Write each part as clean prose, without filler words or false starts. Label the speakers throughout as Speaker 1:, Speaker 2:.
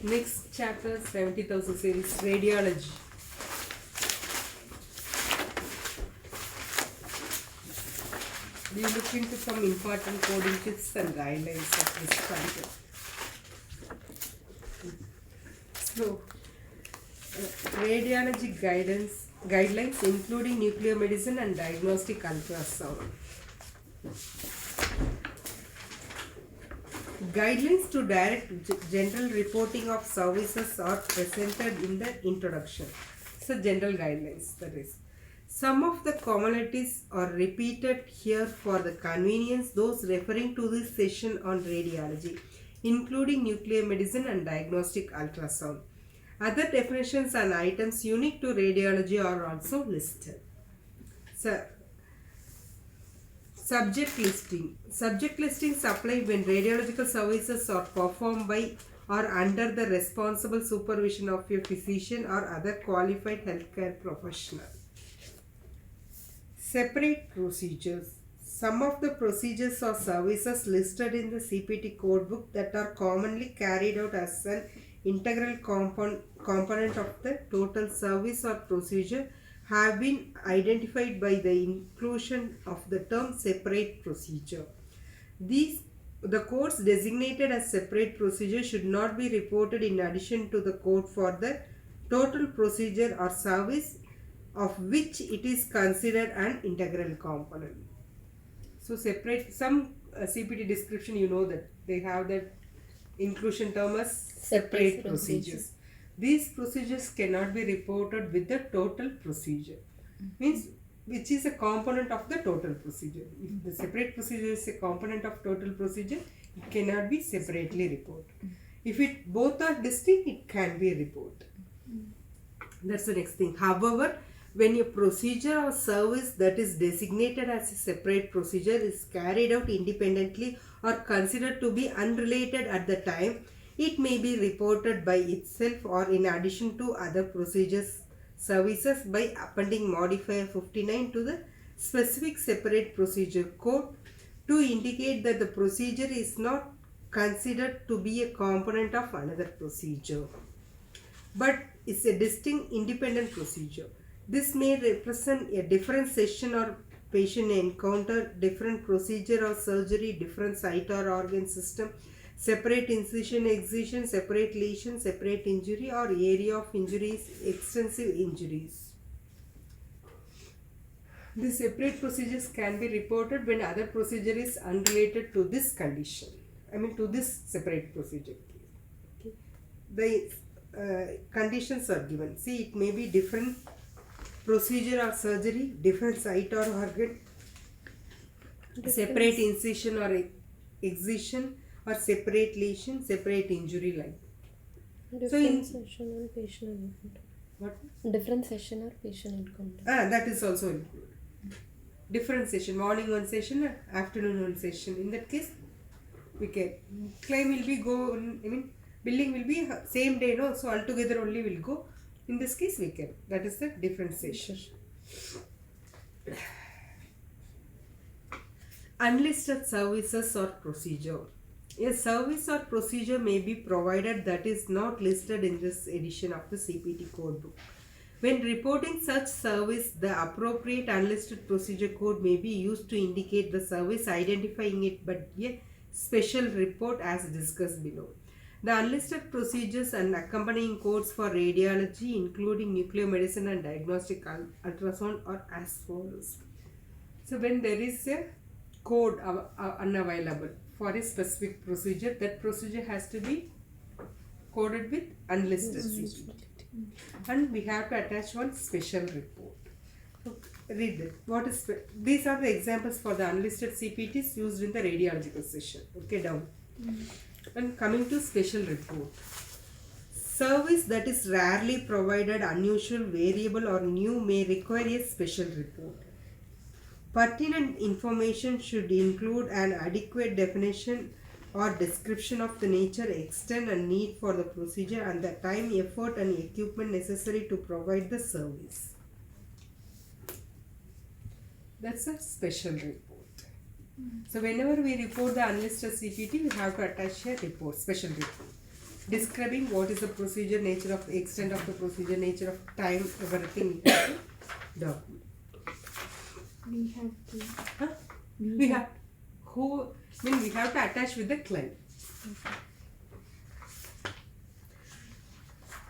Speaker 1: Next chapter 70,000 series radiology. We look into some important coding tips and guidelines of this chapter. So, radiology guidelines including nuclear medicine and diagnostic ultrasound. Guidelines to direct general reporting of services are presented in the introduction. So general guidelines, that is. Some of the commonalities are repeated here for the convenience those referring to this session on radiology, including nuclear medicine and diagnostic ultrasound. Other definitions and items unique to radiology are also listed. So, subject listing. Subject listings apply when radiological services are performed by or under the responsible supervision of a physician or other qualified healthcare professional. Separate procedures. Some of the procedures or services listed in the CPT codebook that are commonly carried out as an integral component of the total service or procedure have been identified by the inclusion of the term separate procedure. The codes designated as separate procedure should not be reported in addition to the code for the total procedure or service of which it is considered an integral component. So separate, some CPT description, you know that they have that inclusion term as separate procedures. These procedures cannot be reported with the total procedure. Means which is a component of the total procedure. If the separate procedure is a component of total procedure, it cannot be separately reported. If it both are distinct, it can be reported. That's the next thing. However, when a procedure or service that is designated as a separate procedure is carried out independently or considered to be unrelated at the time, it may be reported by itself or in addition to other procedures services by appending modifier 59 to the specific separate procedure code to indicate that the procedure is not considered to be a component of another procedure, but is a distinct independent procedure. This may represent a different session or patient encounter, different procedure or surgery, different site or organ system, separate incision, excision, separate lesion, separate injury or area of injuries, extensive injuries. These separate procedures can be reported when other procedure is unrelated to this condition. To this separate procedure. Okay. The conditions are given. See, it may be different procedure or surgery, different site or organ, separate incision or excision, or separate lesion, separate injury line.
Speaker 2: Different session and patient encounter.
Speaker 1: What?
Speaker 2: Different session or patient encounter.
Speaker 1: That is also included. Different session, morning one session, afternoon one session. In that case, we can claim will be billing will be same day, no? So altogether only will go. In this case, we can. That is the differentiation. Unlisted services or procedure. A service or procedure may be provided that is not listed in this edition of the CPT codebook. When reporting such service, the appropriate unlisted procedure code may be used to indicate the service, identifying it by a special report as discussed below. The unlisted procedures and accompanying codes for radiology, including nuclear medicine and diagnostic ultrasound, are as follows. So, when there is a code unavailable for a specific procedure, that procedure has to be coded with unlisted CPT. And we have to attach one special report. So, read it. These are the examples for the unlisted CPTs used in the radiological session. Okay, down. And coming to special report. Service that is rarely provided, unusual, variable or new may require a special report. Pertinent information should include an adequate definition or description of the nature, extent and need for the procedure and the time, effort and equipment necessary to provide the service. That's a special report. So whenever we report the unlisted CPT, we have to attach a report, special report. describing what is the procedure, nature of extent of the procedure, nature of time, everything. Document.
Speaker 2: We have to.
Speaker 1: Huh? We have we have to attach with the claim.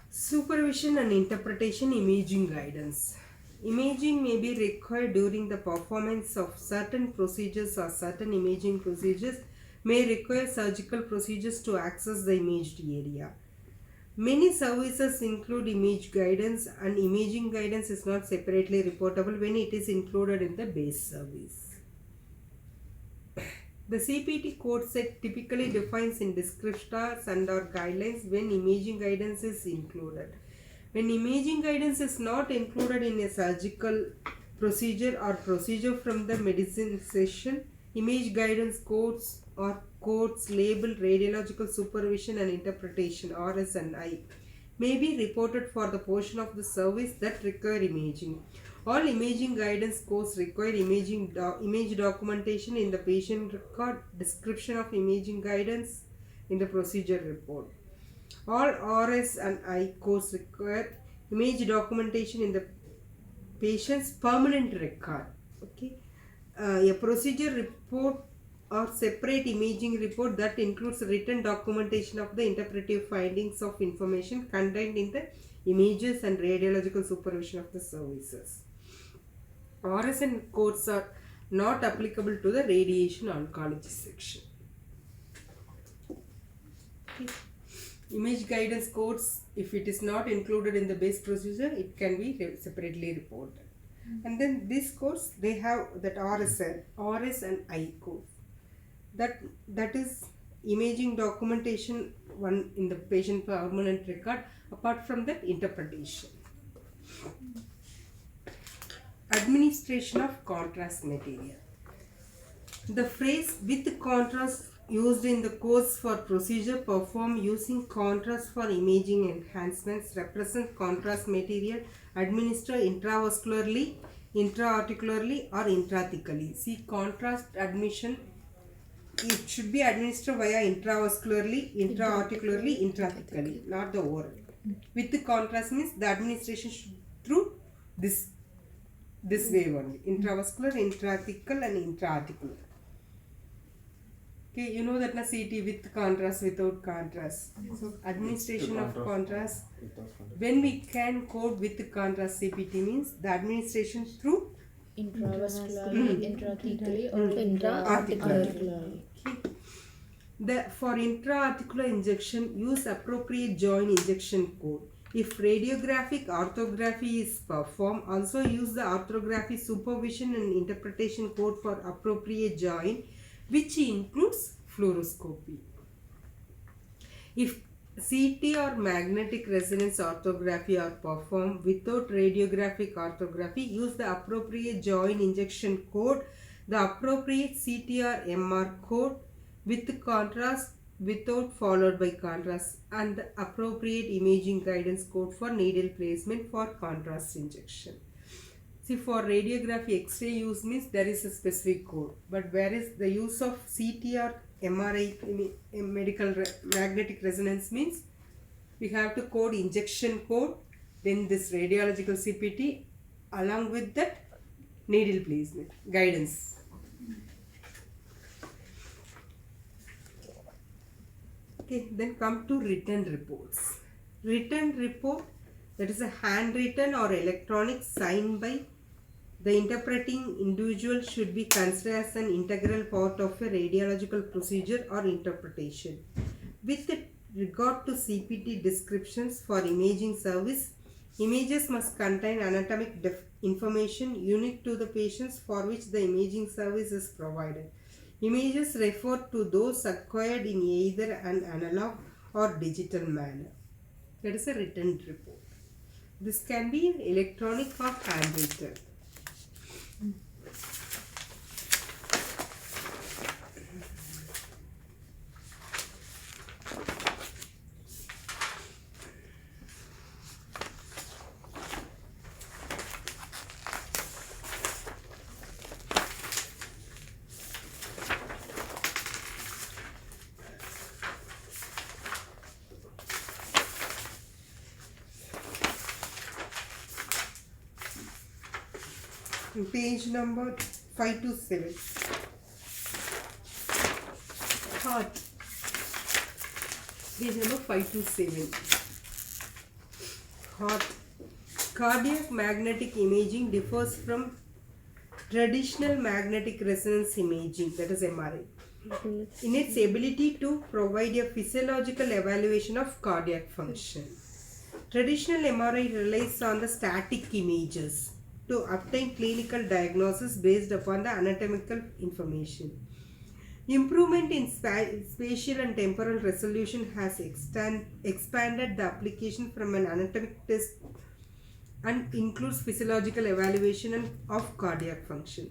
Speaker 1: Supervision and interpretation, imaging guidance. Imaging may be required during the performance of certain procedures, or certain imaging procedures may require surgical procedures to access the imaged area. Many services include image guidance, and imaging guidance is not separately reportable when it is included in the base service. The CPT code set typically defines in descriptors and/or guidelines when imaging guidance is included. When imaging guidance is not included in a surgical procedure or procedure from the medicine session, image guidance codes or codes labeled radiological supervision and interpretation (RS&I) may be reported for the portion of the service that require imaging. All imaging guidance codes require image documentation in the patient record, description of imaging guidance in the procedure report. All RS and I codes require image documentation in the patient's permanent record. Okay, a procedure report or separate imaging report that includes written documentation of the interpretive findings of information contained in the images and radiological supervision of the services. RSN codes are not applicable to the radiation oncology section. Okay. Image guidance codes, if it is not included in the base procedure, it can be separately reported. And then these codes, they have that RS and I code. That is imaging documentation one in the patient permanent record, apart from that interpretation. Administration of contrast material. The phrase with contrast used in the course for procedure performed using contrast for imaging enhancements represent contrast material administered intravascularly, intra-articularly or intrathecally. See, contrast admission, it should be administered via intravascularly, intra-articularly, intrathecally, not the oral. With the contrast means the administration should through this way only, intravascular, intrathecal and intra-articular. Okay, you know that na CT with contrast, without contrast. So administration of contrast. When we can code with contrast CPT means the administration through
Speaker 2: Intravascularly, intrathecally, or intra-articularly.
Speaker 1: Okay. For intra-articular injection, use appropriate joint injection code. If radiographic orthography is performed, also use the orthography supervision and interpretation code for appropriate joint, which includes fluoroscopy. If CT or magnetic resonance orthography are performed without radiographic orthography, use the appropriate joint injection code, the appropriate CT or MR code with contrast without followed by contrast, and the appropriate imaging guidance code for needle placement for contrast injection. See, for radiography X-ray use means there is a specific code, but whereas the use of CT or MRI magnetic resonance means we have to code injection code, then this radiological CPT along with that needle placement guidance. Okay, then come to written reports. Written report, that is a handwritten or electronic signed by the interpreting individual, should be considered as an integral part of a radiological procedure or interpretation. With regard to CPT descriptions for imaging service, images must contain anatomic information unique to the patients for which the imaging service is provided. Images refer to those acquired in either an analog or digital manner. That is a written report. This can be electronic or handwritten. Page number 5 to 7. Heart. Page number 5 to 7. Heart. Cardiac magnetic imaging differs from traditional magnetic resonance imaging, that is MRI, in its ability to provide a physiological evaluation of cardiac function. Traditional MRI relies on the static images to obtain clinical diagnosis based upon the anatomical information. Improvement in spatial and temporal resolution has expanded the application from an anatomic test and includes physiological evaluation of cardiac function.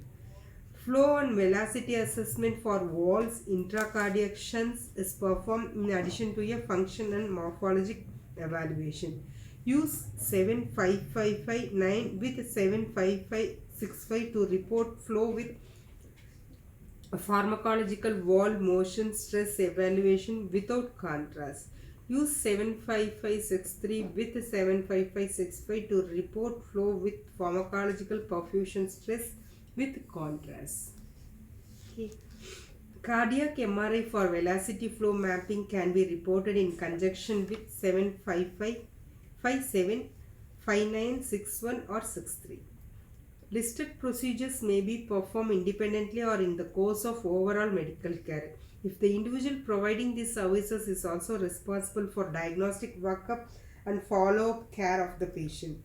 Speaker 1: Flow and velocity assessment for valves, intracardiac shunts is performed in addition to a function and morphologic evaluation. Use 75559 with 75565 to report flow with pharmacological valve motion stress evaluation without contrast. Use 75563 with 75565 to report flow with pharmacological perfusion stress with contrast. Okay. Cardiac MRI for velocity flow mapping can be reported in conjunction with 75557, 5961 or 63. Listed procedures may be performed independently or in the course of overall medical care. If the individual providing these services is also responsible for diagnostic workup and follow-up care of the patient.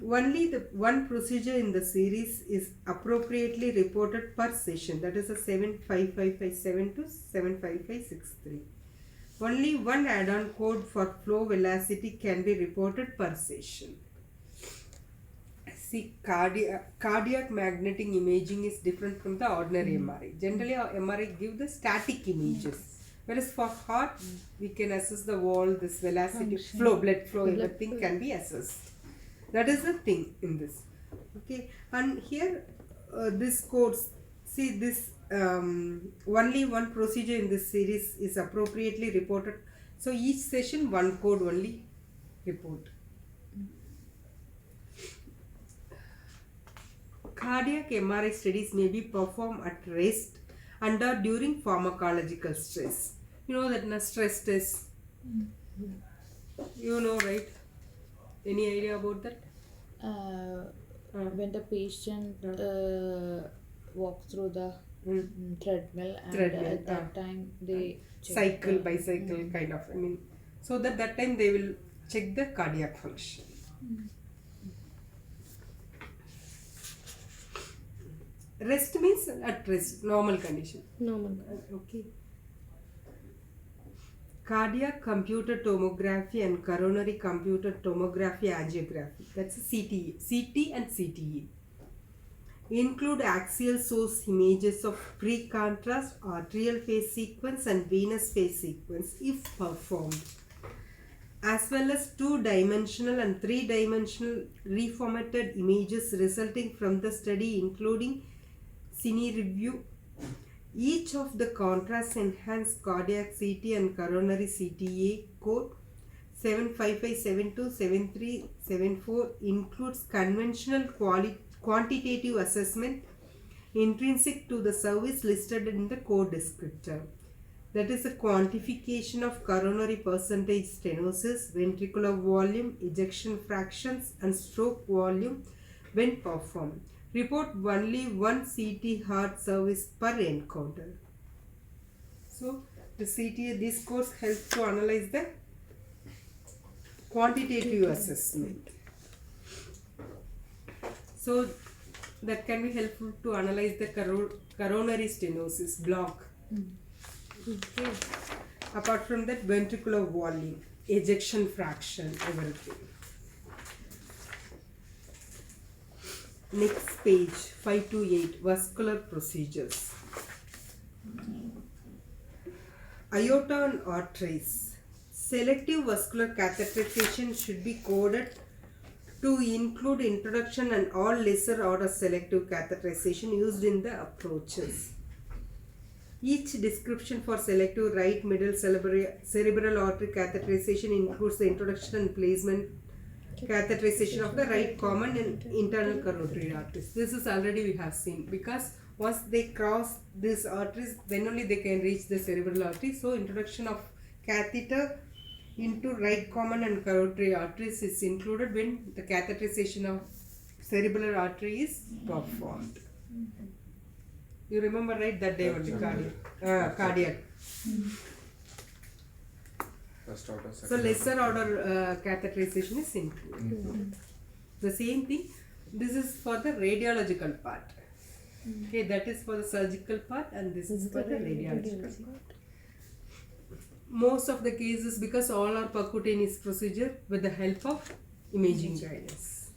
Speaker 1: Only the one procedure in the series is appropriately reported per session, that is a 75557 to 75563. Only one add-on code for flow velocity can be reported per session. See, cardiac magnetic imaging is different from the ordinary MRI. Generally, our MRI give the static images, whereas for heart, we can assess the wall, this velocity, blood flow, everything can be assessed. That is the thing in this. Okay, and here this course, see this only one procedure in this series is appropriately reported. So each session one code only report. Cardiac MRI studies may be performed at rest and or during pharmacological stress. You know that stress test. You know, right? Any idea about that?
Speaker 3: When the patient walks through the treadmill and at that time they
Speaker 1: cycle, bicycle kind of. I mean, so that time they will check the cardiac function. Rest means at rest, normal condition.
Speaker 2: Normal.
Speaker 1: Okay. Cardiac computer tomography and coronary computer tomography angiography, that's a CT and CTE, include axial source images of pre-contrast arterial phase sequence and venous phase sequence if performed, as well as 2-dimensional and 3-dimensional reformatted images resulting from the study, including cine review. Each of the contrast enhanced cardiac CT and coronary CTA code 75572, 7374 includes conventional quantitative assessment intrinsic to the service listed in the code descriptor. That is a quantification of coronary percentage stenosis, ventricular volume, ejection fractions and stroke volume when performed. Report only one CT heart service per encounter. So the CTA, this course helps to analyze the quantitative assessment. So that can be helpful to analyze the coronary stenosis block. Okay. Apart from that, ventricular volume, ejection fraction, everything. Next page, 5 to 8, vascular procedures. Aorta and arteries. Selective vascular catheterization should be coded to include introduction and all lesser order selective catheterization used in the approaches. Each description for selective right middle cerebral artery catheterization includes the introduction and placement catheterization of the right common and internal carotid arteries. This is already we have seen, because once they cross these arteries, then only they can reach the cerebral artery. So introduction of catheter into right common and carotid arteries is included when the catheterization of cerebral artery is performed. You remember, right? That day only cardiac.
Speaker 4: First order,
Speaker 1: So
Speaker 4: second
Speaker 1: lesser order catheterization is included. The same thing. This is for the radiological part. Okay, that is for the surgical part, and this is for the radiological part. Most of the cases, because all are percutaneous procedure with the help of imaging guidance.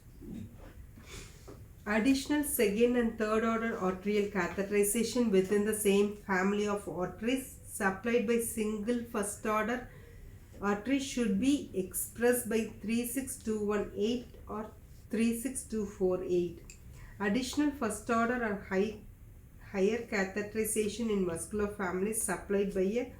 Speaker 1: Additional second and third order arterial catheterization within the same family of arteries supplied by single first order artery should be expressed by 36218 or 36248. Additional first order or higher catheterization in muscular families supplied by a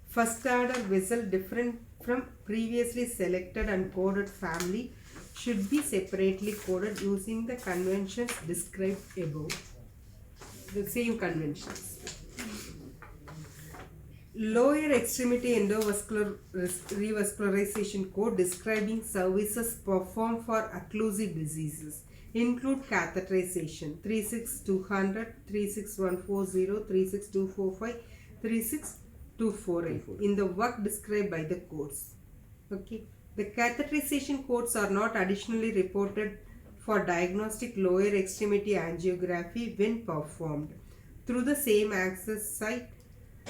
Speaker 1: first order vessel different from previously selected and coded family should be separately coded using the conventions described above. The same conventions. Lower extremity endovascular revascularization code describing services performed for occlusive diseases include catheterization 36200, 36140, 36245, 36248 in the work described by the codes. Okay. The catheterization codes are not additionally reported for diagnostic lower extremity angiography when performed through the same access site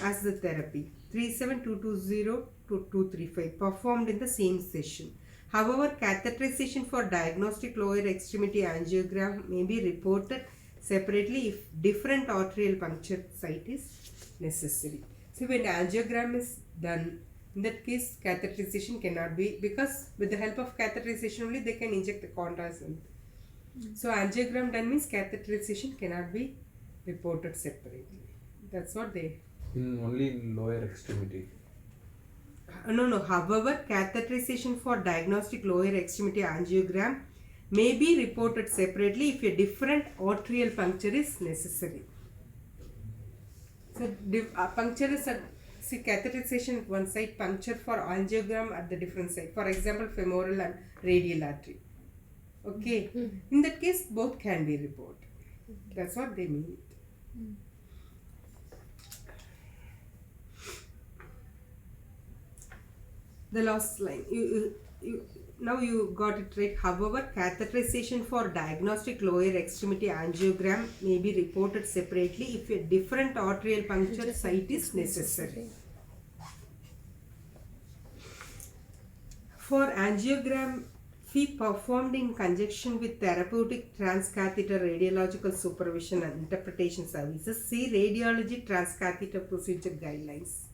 Speaker 1: as the therapy 37220 to 235 performed in the same session. However, catheterization for diagnostic lower extremity angiogram may be reported separately if different arterial puncture site is necessary. So when angiogram is done, in that case catheterization cannot be, because with the help of catheterization only they can inject the contrast. So angiogram done means catheterization cannot be reported separately. That's what they...
Speaker 4: only in lower extremity.
Speaker 1: No. However, catheterization for diagnostic lower extremity angiogram may be reported separately if a different arterial puncture is necessary. So, puncture is catheterization at one side, puncture for angiogram at the different side. For example, femoral and radial artery. Okay. In that case, both can be reported. That's what they mean. The last line. Now you got it right. However, catheterization for diagnostic lower extremity angiogram may be reported separately if a different arterial puncture site is necessary. For angiography performed in conjunction with therapeutic transcatheter radiological supervision and interpretation services, see Radiology Transcatheter Procedure Guidelines.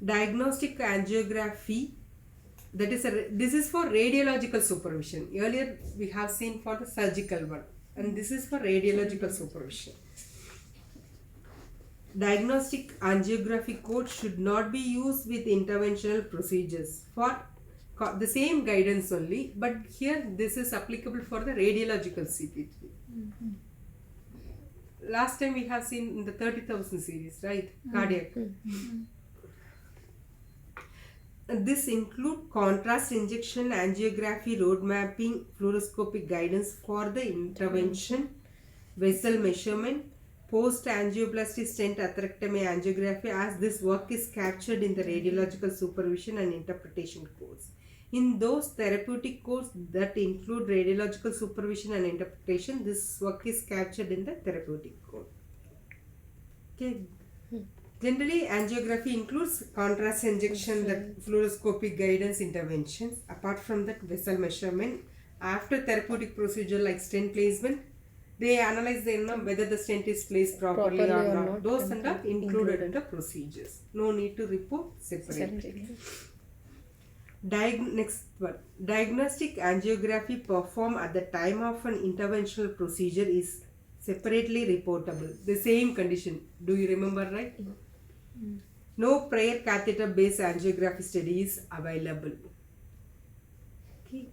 Speaker 1: Diagnostic angiography, that is this is for radiological supervision. Earlier we have seen for the surgical one, and this is for radiological supervision. Diagnostic angiography code should not be used with interventional procedures for the same guidance only, but here this is applicable for the radiological CPT. Last time we have seen in the 30,000 series, right? Cardiac. This include contrast injection, angiography, road mapping, fluoroscopic guidance for the intervention, vessel measurement, post-angioplasty stent atherectomy angiography, as this work is captured in the radiological supervision and interpretation codes. In those therapeutic codes that include radiological supervision and interpretation, this work is captured in the therapeutic code. Okay. Generally, angiography includes contrast injection, the fluoroscopic guidance interventions. Apart from that, vessel measurement. After therapeutic procedure like stent placement, they analyze whether the stent is placed properly or not. Those are included in the procedures. No need to report separately. Next one. Diagnostic angiography performed at the time of an interventional procedure is separately reportable. The same condition. Do you remember, right? No prior catheter based angiography study is available. Okay.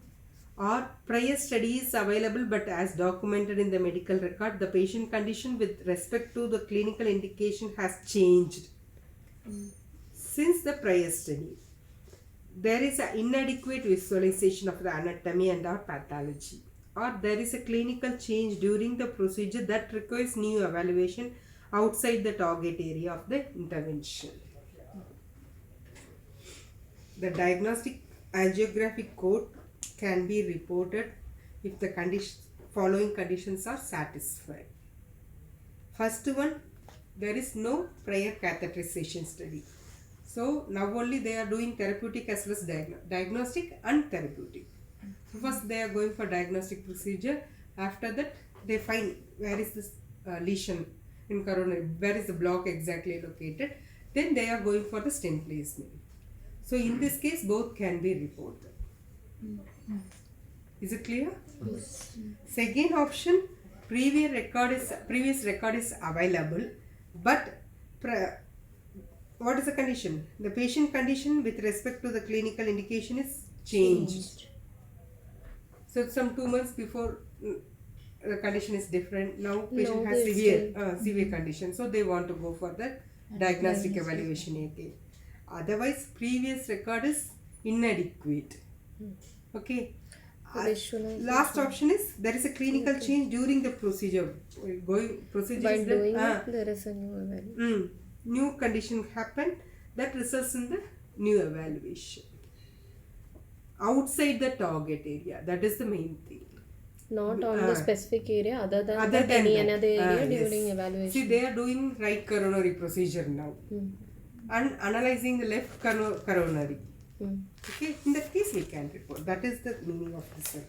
Speaker 1: Or prior study is available, but as documented in the medical record, the patient condition with respect to the clinical indication has changed since the prior study. There is an inadequate visualization of the anatomy and or pathology, or there is a clinical change during the procedure that requires new evaluation outside the target area of the intervention. The diagnostic angiographic code can be reported if the following conditions are satisfied. First one, there is no prior catheterization study. So now only they are doing therapeutic as well as diagnostic and therapeutic. So first they are going for diagnostic procedure. After that they find where is this lesion in coronary, where is the block exactly located. Then they are going for the stent placement. So in this case both can be reported. Is it clear?
Speaker 3: Yes.
Speaker 1: Second option, previous record is available, but what is the condition? The patient condition with respect to the clinical indication is changed. So some 2 months before the condition is different. Now patient has severe condition, so they want to go for the diagnostic evaluation again. Otherwise, previous record is inadequate. Okay. Last option is there is a clinical change during the procedure.
Speaker 2: By doing it, there is a new evaluation.
Speaker 1: New condition happened that results in the new evaluation outside the target area. That is the main thing.
Speaker 2: Not on the specific area, other than
Speaker 1: Other
Speaker 2: that,
Speaker 1: than
Speaker 2: any
Speaker 1: that.
Speaker 2: another area
Speaker 1: Yes.
Speaker 2: during evaluation.
Speaker 1: See, they are doing right coronary procedure now and analyzing the left coronary. Okay, in that case we can report. That is the meaning of this one.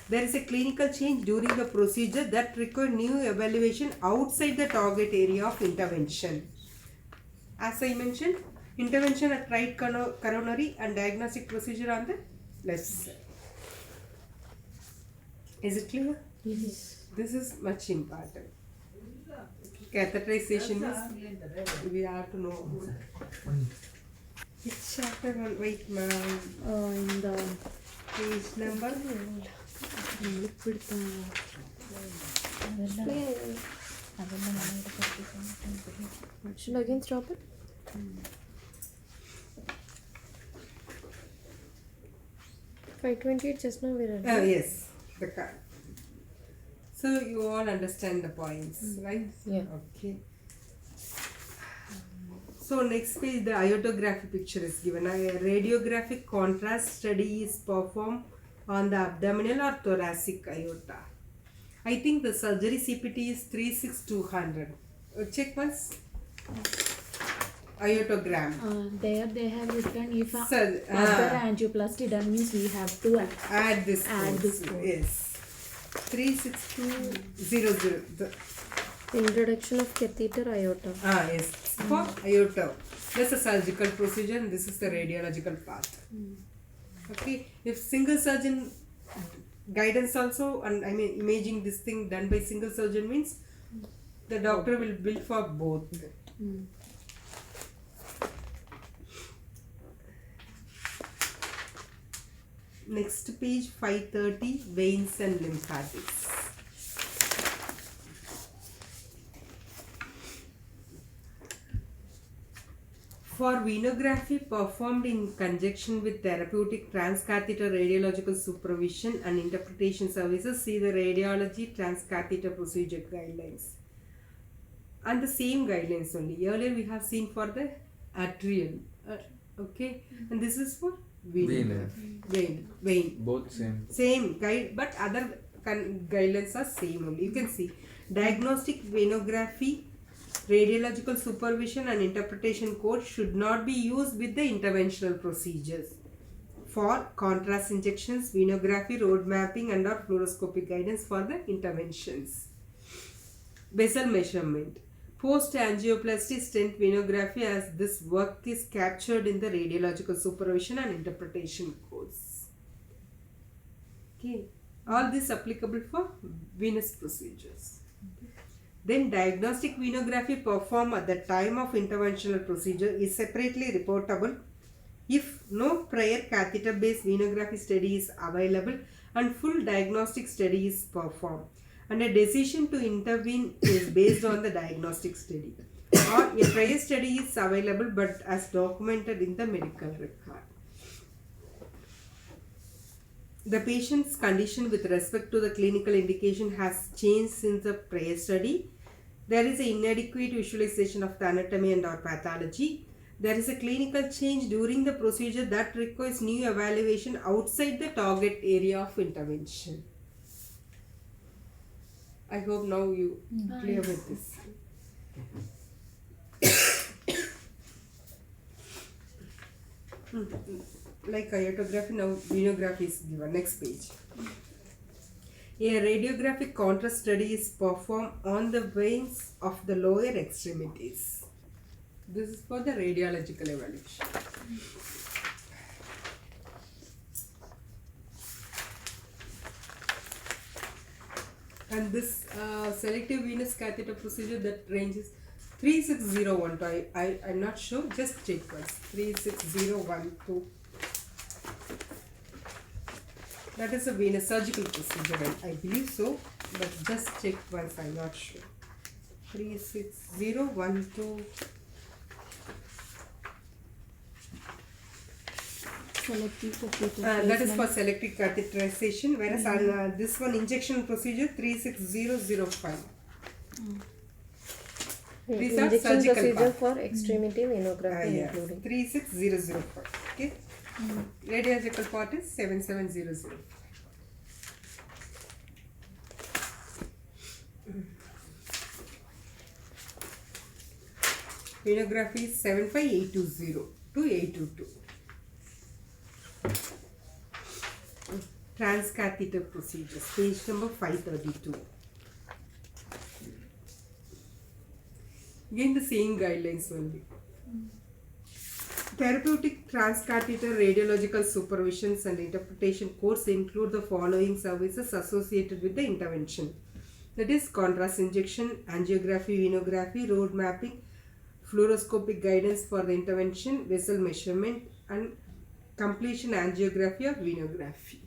Speaker 1: There is a clinical change during the procedure that require new evaluation outside the target area of intervention. As I mentioned, intervention at right coronary and diagnostic procedure on the left side. Is it clear?
Speaker 3: Yes.
Speaker 1: This is much important. Catheterization is, we have to know. Which chapter one? Wait, ma'am.
Speaker 3: In the
Speaker 1: Page number?
Speaker 2: Should I again stop it? 528 just now we read.
Speaker 1: Yes. The card. So you all understand the points, right?
Speaker 2: Yeah.
Speaker 1: Okay. So next page, the iotography picture is given. A radiographic contrast study is performed on the abdominal or thoracic aorta. I think the surgery CPT is 36200. Check once. Iotogram.
Speaker 3: There they have written if
Speaker 1: Sir,
Speaker 3: after angioplasty done means we have to
Speaker 1: add this
Speaker 3: Add
Speaker 1: code.
Speaker 3: this code.
Speaker 1: Yes. 36200.
Speaker 2: Introduction of catheter aorta.
Speaker 1: Yes. For aorta. This is a surgical procedure and this is the radiological part. Okay. If single surgeon guidance also, and I mean imaging this thing done by single surgeon means the doctor will bill for both. Next page 530, veins and lymphatics. For venography performed in conjunction with therapeutic transcatheter radiological supervision and interpretation services, see the radiology transcatheter procedure guidelines. And the same guidelines only. Earlier we have seen for the arterial. Okay. And this is for vein. Vein.
Speaker 4: Both same.
Speaker 1: Same guide, but other guidelines are same only. You can see diagnostic venography, radiological supervision and interpretation code should not be used with the interventional procedures. For contrast injections, venography, road mapping and or fluoroscopic guidance for the interventions. Basal measurement. Post angioplasty stent venography, as this work is captured in the radiological supervision and interpretation codes. Okay. All this applicable for venous procedures. Then diagnostic venography performed at the time of interventional procedure is separately reportable If no prior catheter based venography study is available and full diagnostic study is performed, and a decision to intervene is based on the diagnostic study, or a prior study is available but as documented in the medical record. The patient's condition with respect to the clinical indication has changed since the prior study. There is an inadequate visualization of the anatomy and or pathology. There is a clinical change during the procedure that requires new evaluation outside the target area of intervention. I hope now you clear with this. Like iotography, now venography is given. Next page. A radiographic contrast study is performed on the veins of the lower extremities. This is for the radiological evaluation. And this selective venous catheter procedure that ranges 36012. I'm not sure, just check once. 36012. That is a venous surgical procedure, I believe so, but just check once, I'm not sure. 36012.
Speaker 2: Selective catheter
Speaker 1: That is for
Speaker 2: placement.
Speaker 1: selective catheterization, whereas this one injection procedure 36005. These are
Speaker 2: Injection
Speaker 1: surgical
Speaker 2: procedure
Speaker 1: part.
Speaker 2: for extremity venography
Speaker 1: Yes,
Speaker 2: including.
Speaker 1: 36005. Okay. Radiological part is 7700. Venography is 75820 to 822. Transcatheter procedures, page number 532. Again the same guidelines only. Therapeutic transcatheter radiological supervisions and interpretation course include the following services associated with the intervention. That is contrast injection, angiography, venography, road mapping, fluoroscopic guidance for the intervention, vessel measurement, and completion angiography or venography.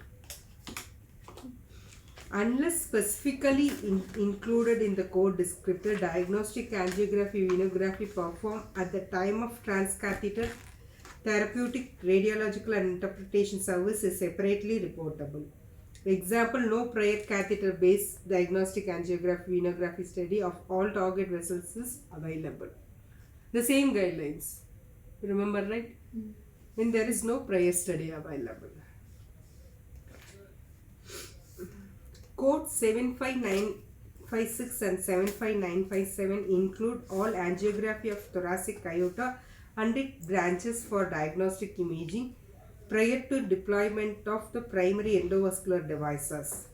Speaker 1: Unless specifically included in the code descriptor, diagnostic angiography, venography performed at the time of transcatheter therapeutic radiological and interpretation service is separately reportable. Example, no prior catheter based diagnostic angiography, venography study of all target vessels is available. The same guidelines. Remember, right? When there is no prior study available. Code 75956 and 75957 include all angiography of thoracic aorta and its branches for diagnostic imaging prior to deployment of the primary endovascular devices,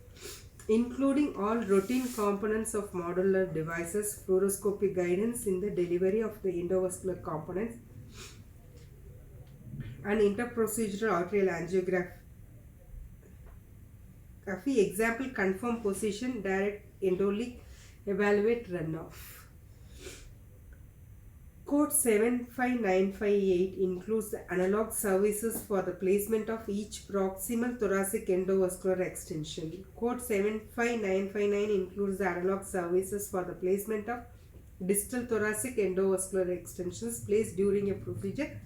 Speaker 1: including all routine components of modular devices, fluoroscopic guidance in the delivery of the endovascular components, and interprocedural arterial angiography. Example, confirm position, direct endoleak, evaluate runoff. Code 75958 includes the analog services for the placement of each proximal thoracic endovascular extension. Code 75959 includes the analog services for the placement of distal thoracic endovascular extensions placed during a procedure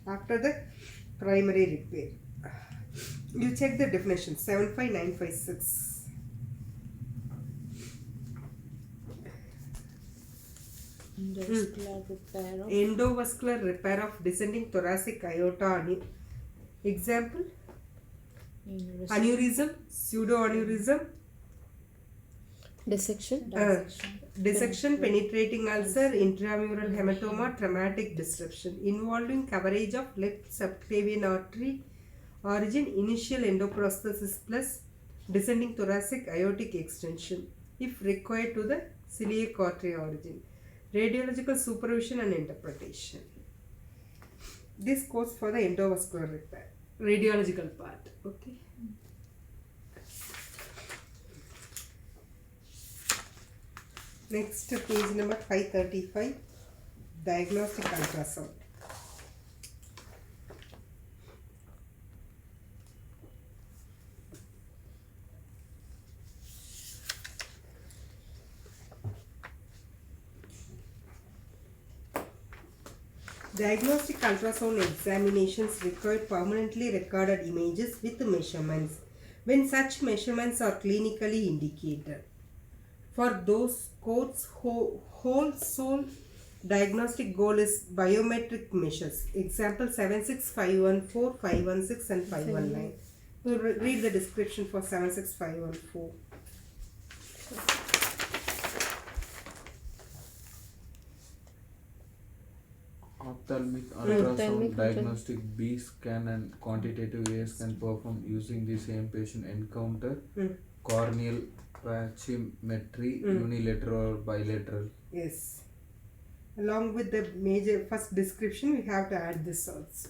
Speaker 1: after the primary repair. You check the definition 75956.
Speaker 3: Endovascular repair of
Speaker 1: Endovascular repair of descending thoracic aorta. Example, aneurysm, pseudoaneurysm,
Speaker 2: Dissection.
Speaker 1: dissection, penetrating ulcer, intramural hematoma, traumatic disruption involving coverage of left subclavian artery origin, initial endoprosthesis plus descending thoracic aortic extension if required to the celiac artery origin. Radiological supervision and interpretation. This goes for the endovascular repair, radiological part. Okay. Next, page number 535, diagnostic ultrasound. Diagnostic ultrasound examinations require permanently recorded images with measurements when such measurements are clinically indicated. For those codes, whole soul diagnostic goal is biometric measures. Example 76514, 516 and 519. We'll read the description for 76514.
Speaker 4: Ophthalmic
Speaker 2: Ophthalmic
Speaker 4: ultrasound diagnostic B scan and quantitative A scan performed using the same patient encounter corneal pachymetry unilateral or bilateral.
Speaker 1: Yes. Along with the major first description, we have to add this also.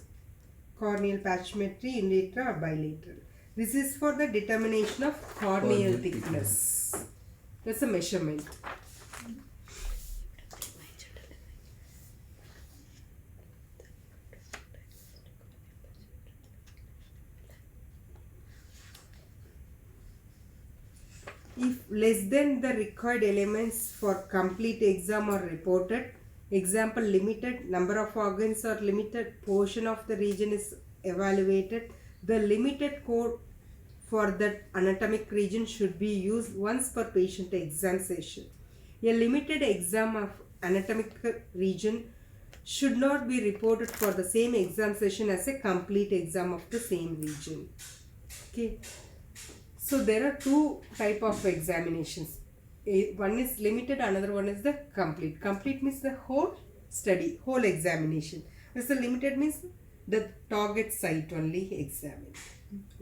Speaker 1: Corneal pachymetry, unilateral or bilateral. This is for the determination of corneal thickness. That's a measurement. If less than the required elements for complete exam are reported, example limited number of organs or limited portion of the region is evaluated, the limited code for that anatomic region should be used once per patient exam session. A limited exam of anatomic region should not be reported for the same exam session as a complete exam of the same region. Okay. So there are two type of examinations. One is limited, another one is the complete. Complete means the whole study, whole examination. Whereas the limited means the target site only examined.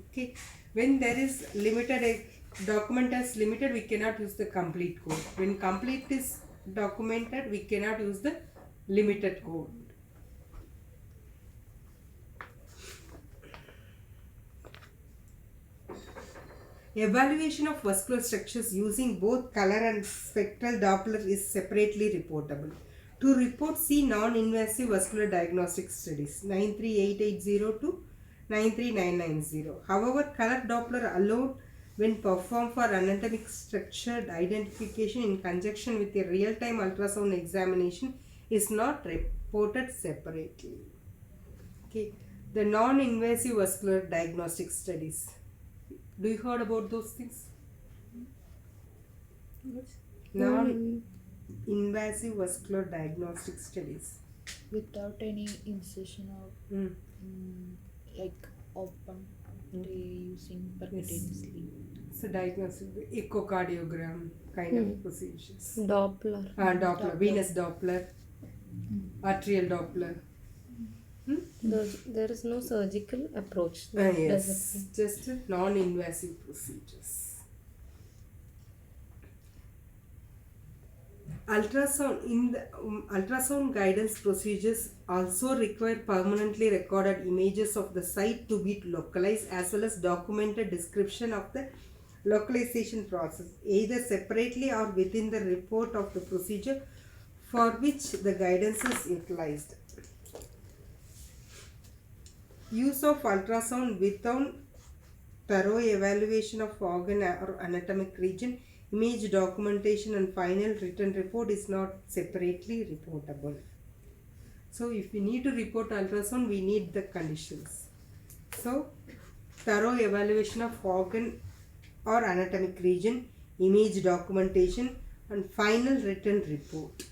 Speaker 1: Okay. When there is limited, document as limited, we cannot use the complete code. When complete is documented, we cannot use the limited code. Evaluation of vascular structures using both color and spectral Doppler is separately reportable. To report, see non-invasive vascular diagnostic studies 93880 to 93990. However, color Doppler alone when performed for anatomic structure identification in conjunction with a real-time ultrasound examination is not reported separately. Okay, the non-invasive vascular diagnostic studies. Do you heard about those things? Non-invasive vascular diagnostic studies.
Speaker 3: Without any incision or like open, they using percutaneously.
Speaker 1: So diagnostic echocardiogram kind of procedures.
Speaker 2: Doppler.
Speaker 1: Doppler, venous Doppler, arterial Doppler.
Speaker 2: There is no surgical approach.
Speaker 1: Yes, just non-invasive procedures. Ultrasound guidance procedures also require permanently recorded images of the site to be localized as well as documented description of the localization process, either separately or within the report of the procedure for which the guidance is utilized. Use of ultrasound without thorough evaluation of organ or anatomic region, image documentation and final written report is not separately reportable. So if we need to report ultrasound, we need the conditions. So thorough evaluation of organ or anatomic region, image documentation and final written report.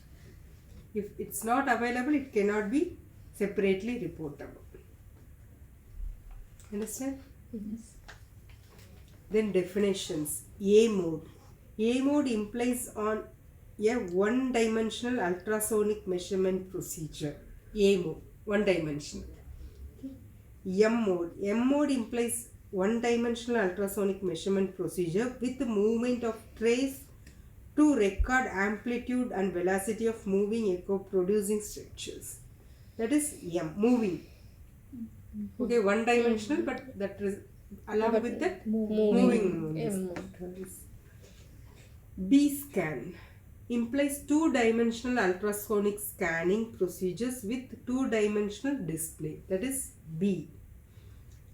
Speaker 1: If it's not available, it cannot be separately reportable. Understand?
Speaker 2: Yes.
Speaker 1: Then definitions. A mode. A mode implies on a one-dimensional ultrasonic measurement procedure. A mode, one-dimensional. M mode. M mode implies one-dimensional ultrasonic measurement procedure with the movement of trace to record amplitude and velocity of moving echo-producing structures. That is M, moving. Okay, one-dimensional, but that is along with the moving. B scan implies two-dimensional ultrasonic scanning procedures with two-dimensional display. That is B.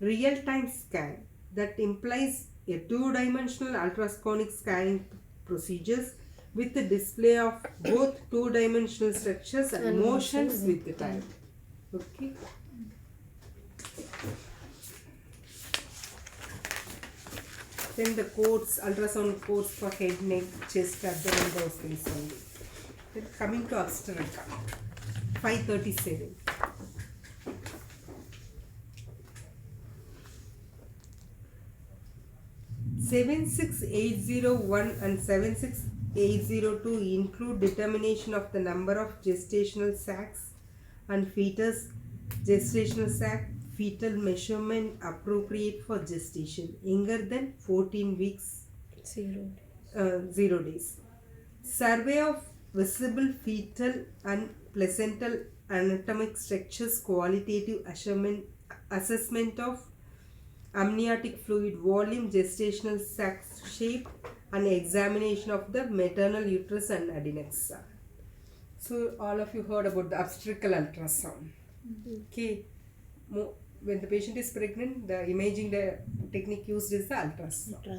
Speaker 1: Real-time scan that implies a two-dimensional ultrasonic scanning procedures with the display of both two-dimensional structures and motions with the time. Okay. Then the codes, ultrasound codes for head, neck, chest, abdomen, those things only. Then coming to obstetric, 537. Seven six eight zero one and 76802 include determination of the number of gestational sacs and fetus, gestational sac, fetal measurement appropriate for gestation, younger than 14 weeks, 0 days. Survey of visible fetal and placental anatomic structures, qualitative assessment of amniotic fluid volume, gestational sac shape, and examination of the maternal uterus and adnexa. So all of you heard about the obstetrical ultrasound. Okay, when the patient is pregnant, the imaging the technique used is the ultrasound.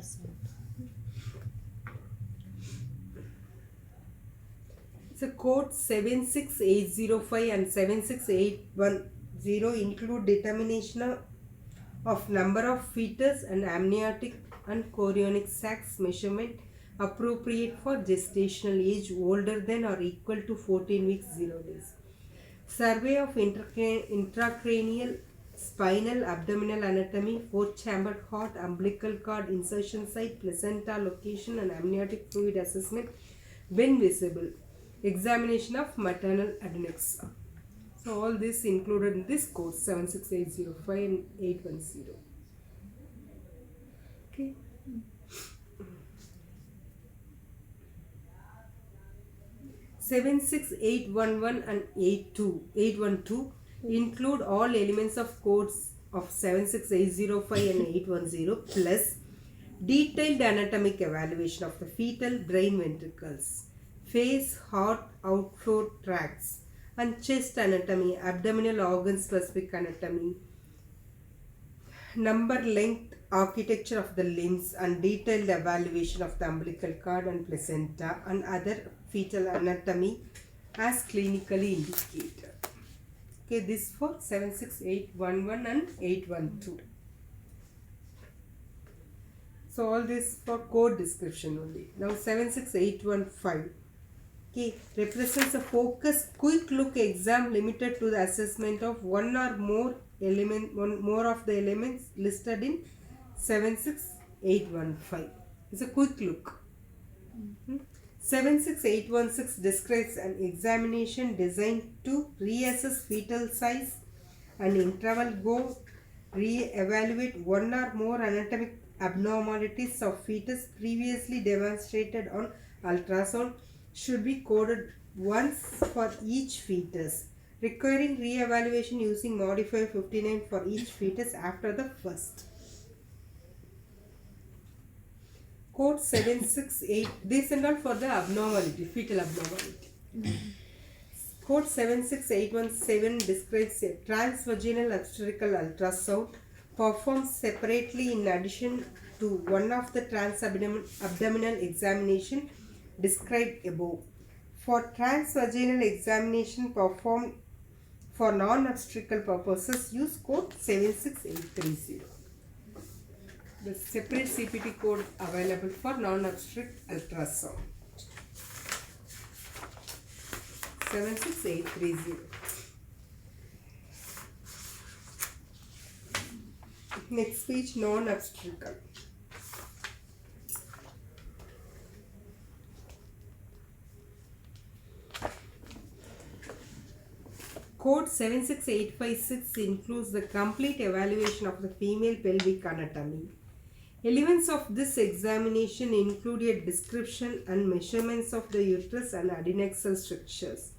Speaker 1: So code 76805 and 76810 include determination of number of fetus and amniotic and chorionic sacs measurement appropriate for gestational age older than or equal to 14 weeks 0 days. Survey of intracranial, spinal, abdominal anatomy, 4-chambered heart, umbilical cord, insertion site, placenta location, and amniotic fluid assessment when visible. Examination of maternal adnexa. So all this included in this course 76805 and 810. Okay. Seven six eight one one and 812 include all elements of codes of 76805 and 810 plus detailed anatomic evaluation of the fetal brain ventricles, face, heart, outflow tracts, and chest anatomy, abdominal organ specific anatomy, number, length, architecture of the limbs, and detailed evaluation of the umbilical cord and placenta and other fetal anatomy as clinically indicated. Okay, this for 76811 and 812. So all this for code description only. Now 76815. Okay, represents a focused quick look exam limited to the assessment of one or more of the elements listed in 76815. It's a quick look. 76816 describes an examination designed to reassess fetal size and interval growth, re-evaluate one or more anatomic abnormalities of fetus previously demonstrated on ultrasound, should be coded once for each fetus, requiring re-evaluation using modifier 59 for each fetus after the first. Code 768, this and all for the abnormality, fetal abnormality. Code 76817 describes a transvaginal obstetrical ultrasound performed separately in addition to one of the transabdominal examination described above. For transvaginal examination performed for non-obstetrical purposes, use code 76830. The separate CPT code available for non-obstetric ultrasound. 76830. Next page, non-obstetrical. Code 76856 includes the complete evaluation of the female pelvic anatomy. Elements of this examination include a description and measurements of the uterus and adnexal structures,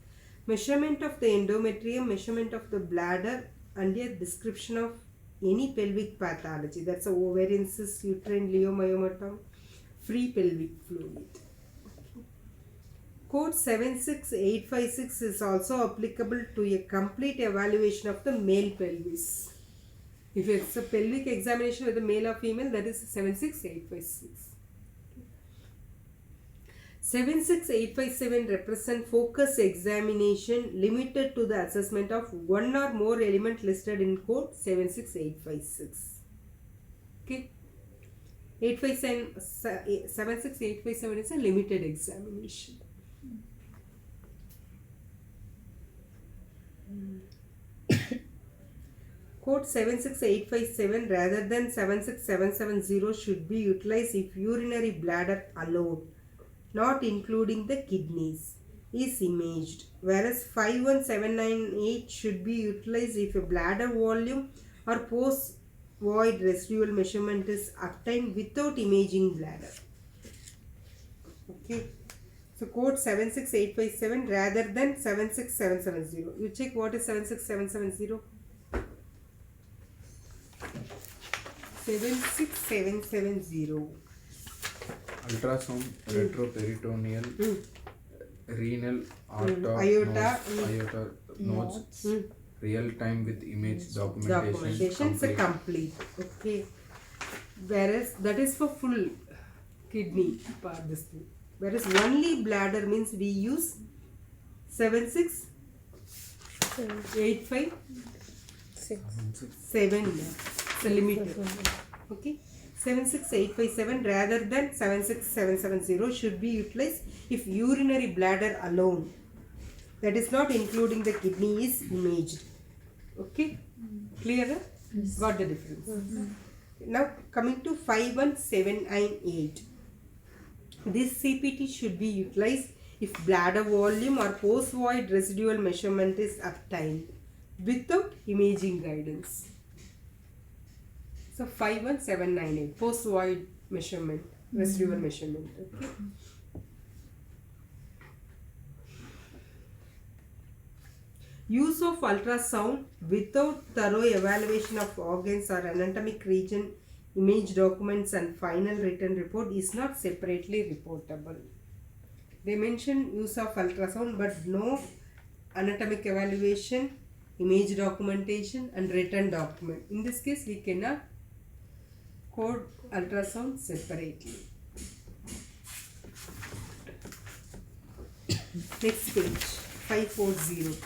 Speaker 1: measurement of the endometrium, measurement of the bladder, and a description of any pelvic pathology, that's a ovarian cyst, uterine leiomyomata, free pelvic fluid. Code 76856 is also applicable to a complete evaluation of the male pelvis. If it's a pelvic examination with a male or female, that is 76856. 76857 represent focus examination limited to the assessment of one or more element listed in code 76856. Okay. 76857 is a limited examination. Code 76857 rather than 76770 should be utilized if urinary bladder alone, not including the kidneys, is imaged, whereas 51798 should be utilized if a bladder volume or post-void residual measurement is obtained without imaging bladder. Okay. So code 76857 rather than 76770. You check what is 76770. 76770.
Speaker 4: Ultrasound, retroperitoneal, renal,
Speaker 1: Aorta,
Speaker 4: nodes, real time with image documentation.
Speaker 1: Is a complete. Okay. Whereas that is for full kidney part. This thing. Whereas only bladder means we use 76857. It's a limited. Okay. 76857 rather than 76770 should be utilized if urinary bladder alone, that is not including the kidney, is imaged. Okay. Clear? Yes. Got the difference. Now coming to 51798. This CPT should be utilized if bladder volume or post-void residual measurement is obtained without imaging guidance. So 51798, post-void measurement, residual measurement. Okay. Use of ultrasound without thorough evaluation of organs or anatomic region, image documents and final written report is not separately reportable. They mention use of ultrasound but no anatomic evaluation, image documentation and written document. In this case we cannot code ultrasound separately. Next page, 540.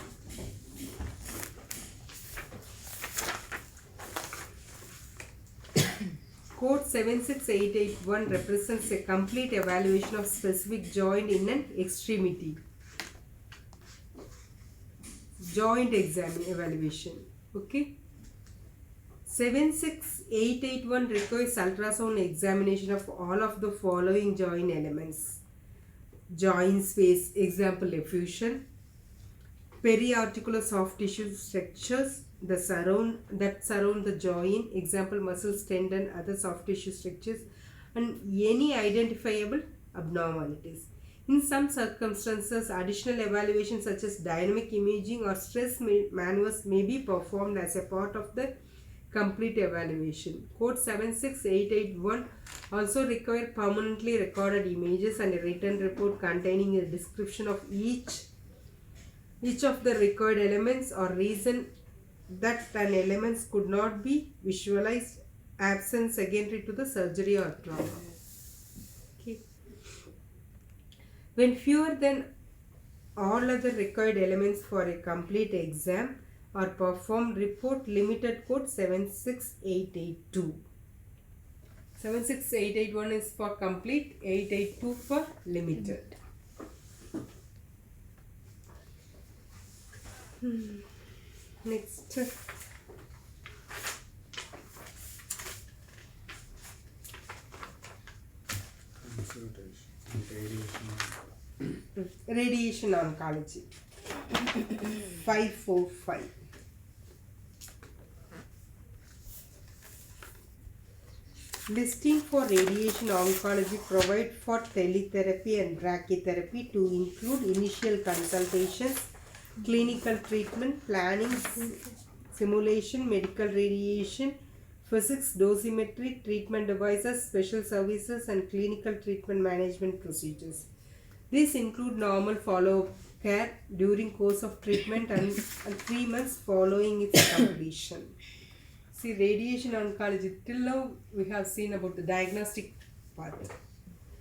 Speaker 1: Code 76881 represents a complete evaluation of specific joint in an extremity. Joint evaluation. Okay. 76881 requires ultrasound examination of all of the following joint elements: joint space, example effusion; periarticular soft tissue structures that surround the joint, example muscles, tendon, other soft tissue structures; and any identifiable abnormalities. In some circumstances, additional evaluations such as dynamic imaging or stress maneuvers may be performed as a part of the complete evaluation. Code 76881 also require permanently recorded images and a written report containing a description of each of the required elements or reason that an elements could not be visualized absent secondary to the surgery or trauma. Okay. When fewer than all other required elements for a complete exam are performed, report limited code 76882. 76881 is for complete, 882 for limited. Next. Radiation oncology. 545. Listing for radiation oncology provide for teletherapy and brachytherapy to include initial consultations, clinical treatment, planning, simulation, medical radiation, physics, dosimetry, treatment devices, special services, and clinical treatment management procedures. These include normal follow-up care during course of treatment and 3 months following its completion. See, radiation oncology, till now we have seen about the diagnostic part.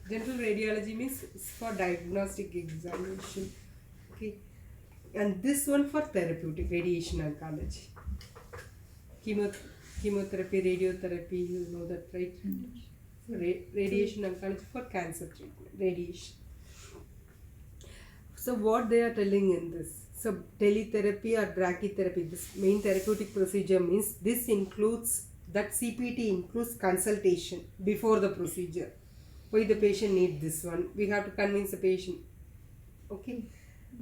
Speaker 1: General radiology means it's for diagnostic examination. Okay. And this one for therapeutic, radiation oncology. Chemotherapy, radiotherapy, you know that, right? Radiation oncology for cancer treatment, radiation. So what they are telling in this? So teletherapy or brachytherapy, this main therapeutic procedure means this includes, that CPT includes consultation before the procedure. Why the patient need this one? We have to convince the patient. Okay.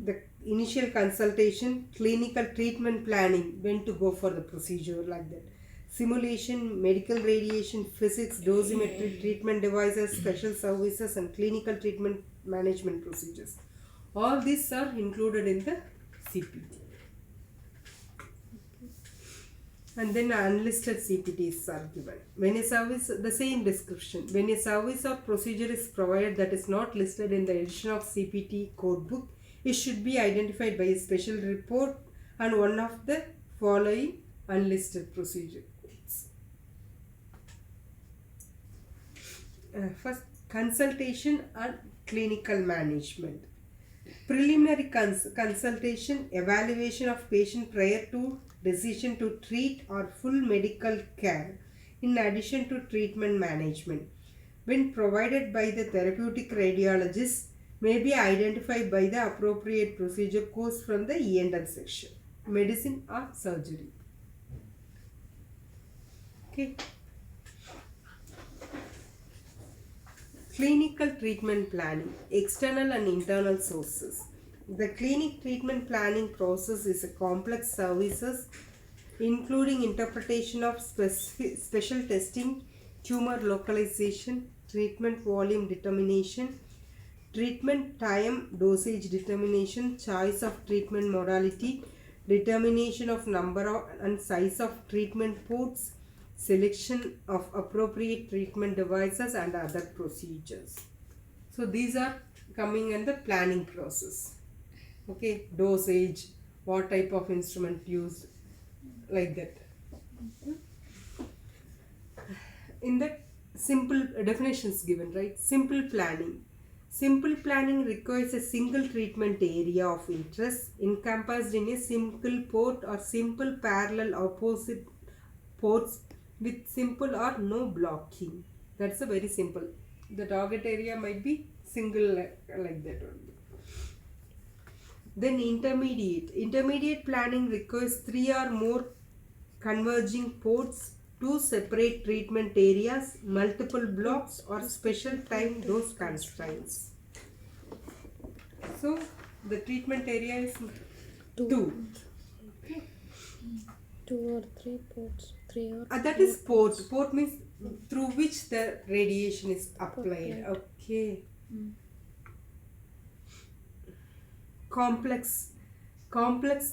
Speaker 1: The initial consultation, clinical treatment planning, when to go for the procedure, like that. Simulation, medical radiation, physics, dosimetry, treatment devices, special services, and clinical treatment management procedures. All these are included in the CPT. And then unlisted CPTs are given. When a service, the same description, when a service or procedure is provided that is not listed in the edition of CPT codebook, it should be identified by a special report and one of the following unlisted procedures. First, consultation and clinical management. Preliminary consultation, evaluation of patient prior to decision to treat or full medical care in addition to treatment management. When provided by the therapeutic radiologist, may be identified by the appropriate procedure course from the E&M section, medicine or surgery. Okay. Clinical treatment planning, external and internal sources. The clinic treatment planning process is a complex services including interpretation of special testing, tumor localization, treatment volume determination, treatment time dosage determination, choice of treatment modality, determination of number of and size of treatment ports, selection of appropriate treatment devices and other procedures. So these are coming in the planning process. Okay, dosage, what type of instrument used, like that. In the simple definitions given, right? Simple planning. Simple planning requires a single treatment area of interest encompassed in a single port or simple parallel opposite ports with simple or no blocking. That's a very simple. The target area might be single like that only. Then intermediate planning requires 3 or more converging ports, 2 separate treatment areas, multiple blocks or special time dose constraints. So the treatment area is 2.
Speaker 2: 2 or 3 ports. 3 or
Speaker 1: That is port. Port means through which the radiation is applied. Okay. Complex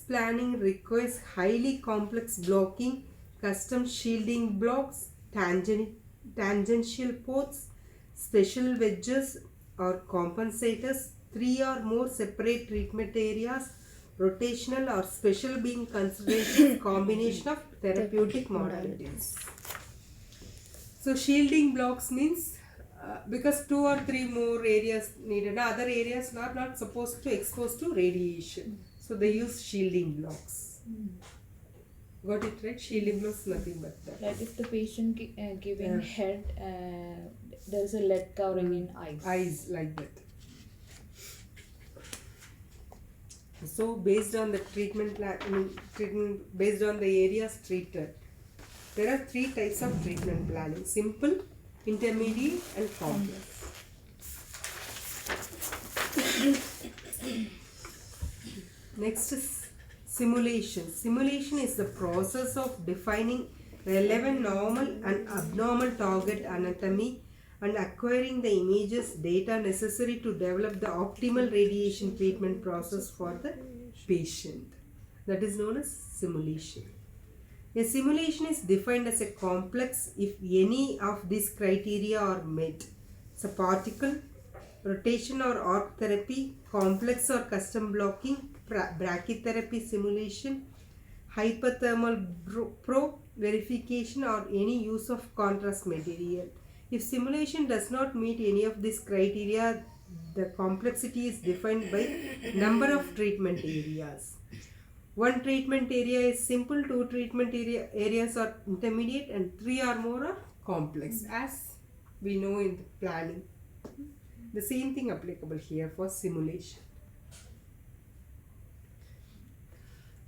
Speaker 1: planning requires highly complex blocking, custom shielding blocks, tangential ports, special wedges or compensators, 3 or more separate treatment areas, rotational or special being considered combination of therapeutic modalities. So shielding blocks means because 2 or 3 more areas needed, other areas are not supposed to expose to radiation. So they use shielding blocks. Got it right? Shielding blocks, nothing but that.
Speaker 3: Like if the patient giving head, there is a lead covering in eyes.
Speaker 1: Eyes, like that. So based on the treatment based on the areas treated, there are 3 types of treatment planning: simple, intermediate and complex. Next is simulation. Simulation is the process of defining relevant normal and abnormal target anatomy and acquiring the images data necessary to develop the optimal radiation treatment process for the patient. That is known as simulation. A simulation is defined as a complex if any of these criteria are met. So particle, rotation or arc therapy, complex or custom blocking, brachytherapy simulation, hyperthermal probe verification or any use of contrast material. If simulation does not meet any of these criteria, the complexity is defined by number of treatment areas. One treatment area is simple, two treatment areas are intermediate, and three or more are complex, as we know in the planning. The same thing applicable here for simulation.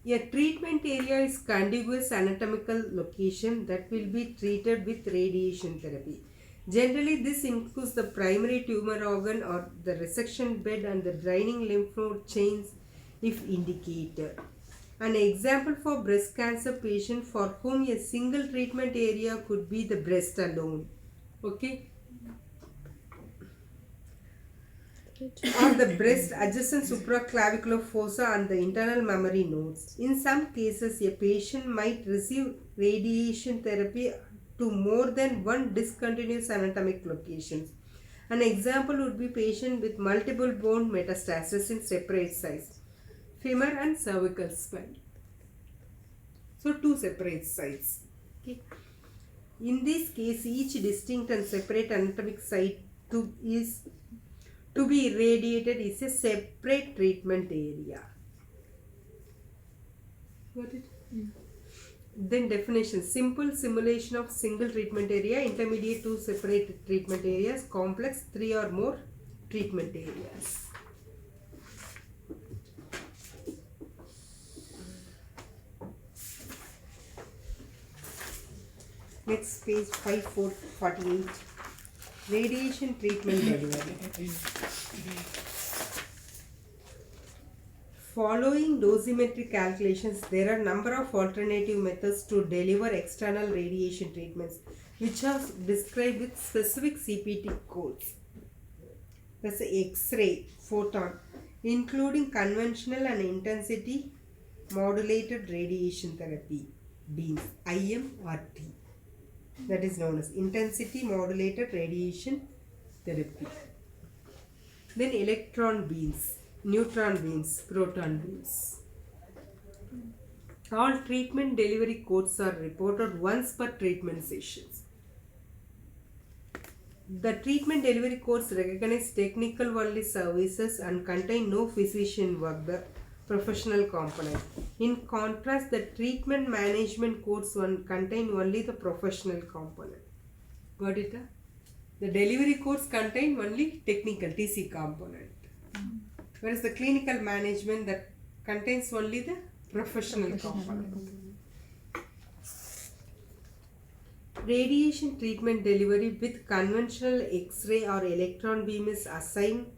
Speaker 1: A treatment area is contiguous anatomical location that will be treated with radiation therapy. Generally, this includes the primary tumor organ or the resection bed and the draining lymph node chains if indicated. An example for breast cancer patient for whom a single treatment area could be the breast alone. Okay? Or the breast adjacent supraclavicular fossa and the internal mammary nodes. In some cases, a patient might receive radiation therapy to more than one discontinuous anatomic locations. An example would be patient with multiple bone metastasis in separate sites, femur and cervical spine. So two separate sites. Okay. In this case, each distinct and separate anatomic site to be irradiated is a separate treatment area. Got it? Then definition: simple simulation of single treatment area, intermediate two separate treatment areas, complex three or more treatment areas. Next page 5448. Radiation treatment delivery. Following dosimetry calculations, there are a number of alternative methods to deliver external radiation treatments, which are described with specific CPT codes. That's X-ray, photon, including conventional and intensity modulated radiation therapy, beams, IMRT. That is known as intensity modulated radiation therapy. Then electron beams, neutron beams, proton beams. All treatment delivery codes are reported once per treatment sessions. The treatment delivery codes recognize technical only services and contain no physician work, the professional component. In contrast, the treatment management codes contain only the professional component. Got it? The delivery codes contain only technical TC component. Whereas the clinical management that contains only the professional component. Radiation treatment delivery with conventional X-ray or electron beam is assigned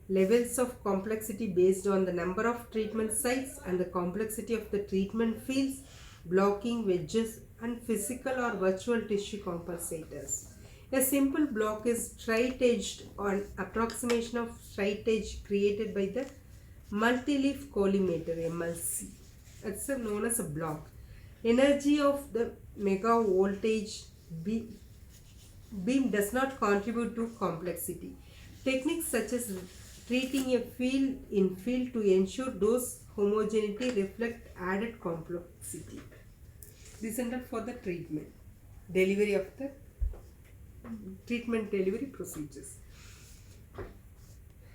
Speaker 1: levels of complexity based on the number of treatment sites and the complexity of the treatment fields, blocking wedges, and physical or virtual tissue compensators. A simple block is straight-edged or an approximation of straight edge created by the multi-leaf collimator MLC. That's known as a block. Energy of the mega voltage beam does not contribute to complexity. Techniques such as treating a field in field to ensure dose homogeneity reflect added complexity. This is for the treatment delivery of the treatment delivery procedures.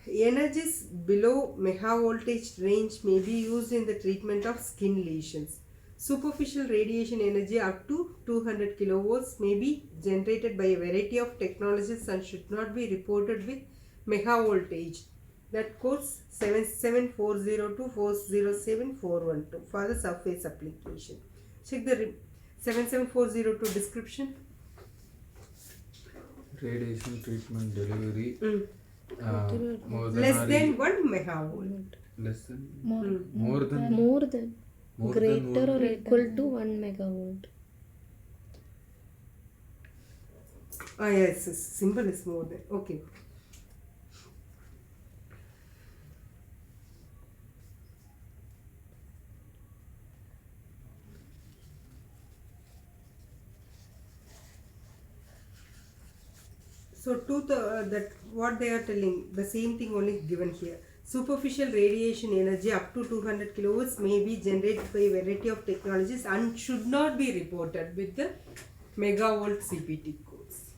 Speaker 1: Energies below megavoltage range may be used in the treatment of skin lesions. Superficial radiation energy up to 200 kilovolts may be generated by a variety of technologies and should not be reported with megavoltage. That codes 77402 407412 for the surface application. Check the 77402 description.
Speaker 4: Radiation treatment delivery more than
Speaker 1: Less
Speaker 4: or
Speaker 1: than 1 megavolt.
Speaker 4: less than
Speaker 3: More
Speaker 4: than
Speaker 2: More than.
Speaker 4: more
Speaker 2: Greater
Speaker 4: than
Speaker 2: or
Speaker 4: one.
Speaker 2: equal to 1 megavolt.
Speaker 1: Yes, symbol is more than. Okay. So that what they are telling, the same thing only given here. Superficial radiation energy up to 200 kilovolts may be generated by a variety of technologies and should not be reported with the megavolt CPT codes.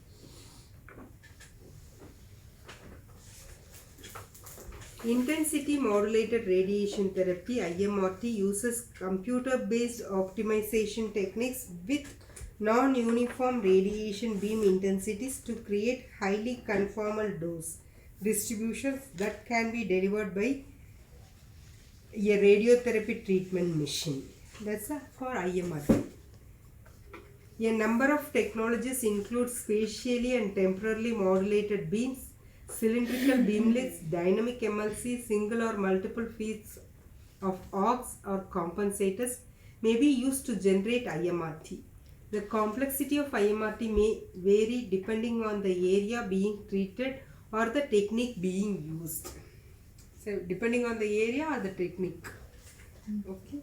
Speaker 1: Intensity modulated radiation therapy IMRT uses computer based optimization techniques with non-uniform radiation beam intensities to create highly conformal dose distributions that can be delivered by a radiotherapy treatment machine. That's for IMRT. A number of technologies include spatially and temporally modulated beams, cylindrical beamlets, dynamic MLC, single or multiple feeds of orbs or compensators may be used to generate IMRT. The complexity of IMRT may vary depending on the area being treated or the technique being used. So, depending on the area or the technique. Okay.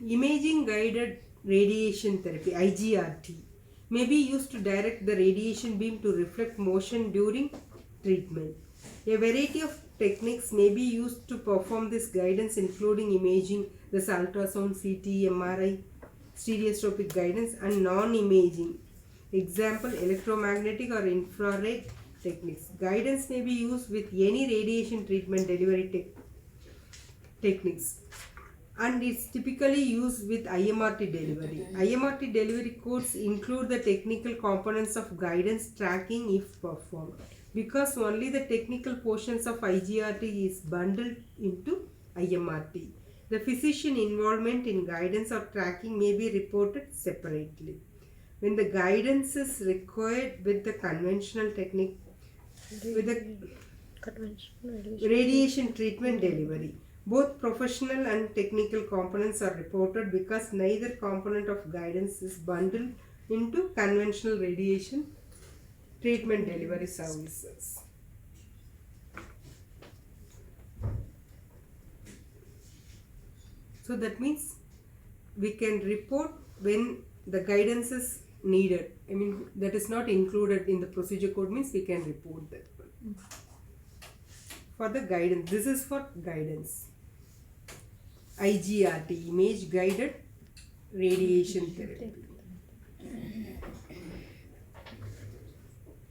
Speaker 1: Imaging guided radiation therapy IGRT may be used to direct the radiation beam to reflect motion during treatment. A variety of techniques may be used to perform this guidance, including imaging, this ultrasound, CT, MRI, stereoscopic guidance, and non-imaging. Example, electromagnetic or infrared techniques. Guidance may be used with any radiation treatment delivery techniques, and it's typically used with IMRT delivery. IMRT delivery codes include the technical components of guidance tracking if performed, because only the technical portions of IGRT is bundled into IMRT. The physician involvement in guidance or tracking may be reported separately. When the guidance is required with the conventional technique, with the
Speaker 2: conventional
Speaker 1: radiation treatment delivery, both professional and technical components are reported because neither component of guidance is bundled into conventional radiation treatment delivery services. So that means we can report when the guidance is needed. I mean, that is not included in the procedure code, means we can report that one. For the guidance, this is for guidance. IGRT, image guided radiation therapy.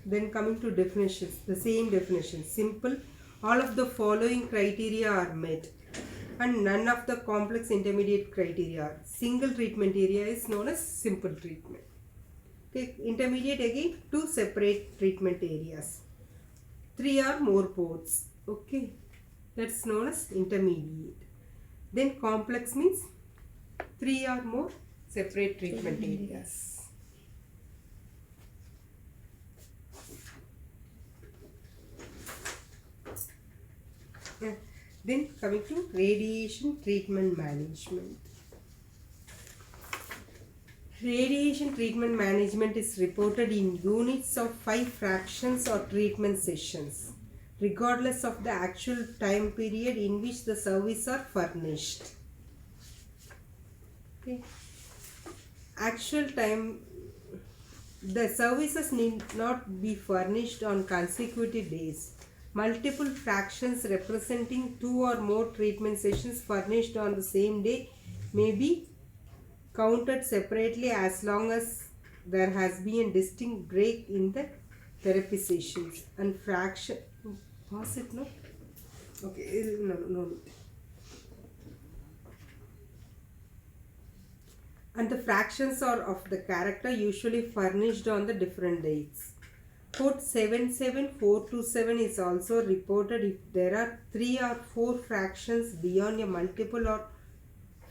Speaker 1: Then coming to definitions, the same definition. Simple, all of the following criteria are met and none of the complex intermediate criteria are. Single treatment area is known as simple treatment. Okay, intermediate again, 2 separate treatment areas. 3 or more ports. Okay, that's known as intermediate. Then complex means 3 or more separate treatment areas. Yeah. Then coming to radiation treatment management. Radiation treatment management is reported in units of 5 fractions or treatment sessions, regardless of the actual time period in which the services are furnished. Okay. Actual time, the services need not be furnished on consecutive days. Multiple fractions representing 2 or more treatment sessions furnished on the same day may be counted separately as long as there has been a distinct break in the therapy sessions. And fraction, pause it, no? Okay, no. And the fractions are of the character usually furnished on the different dates. Code 77427 is also reported if there are 3 or 4 fractions beyond a multiple or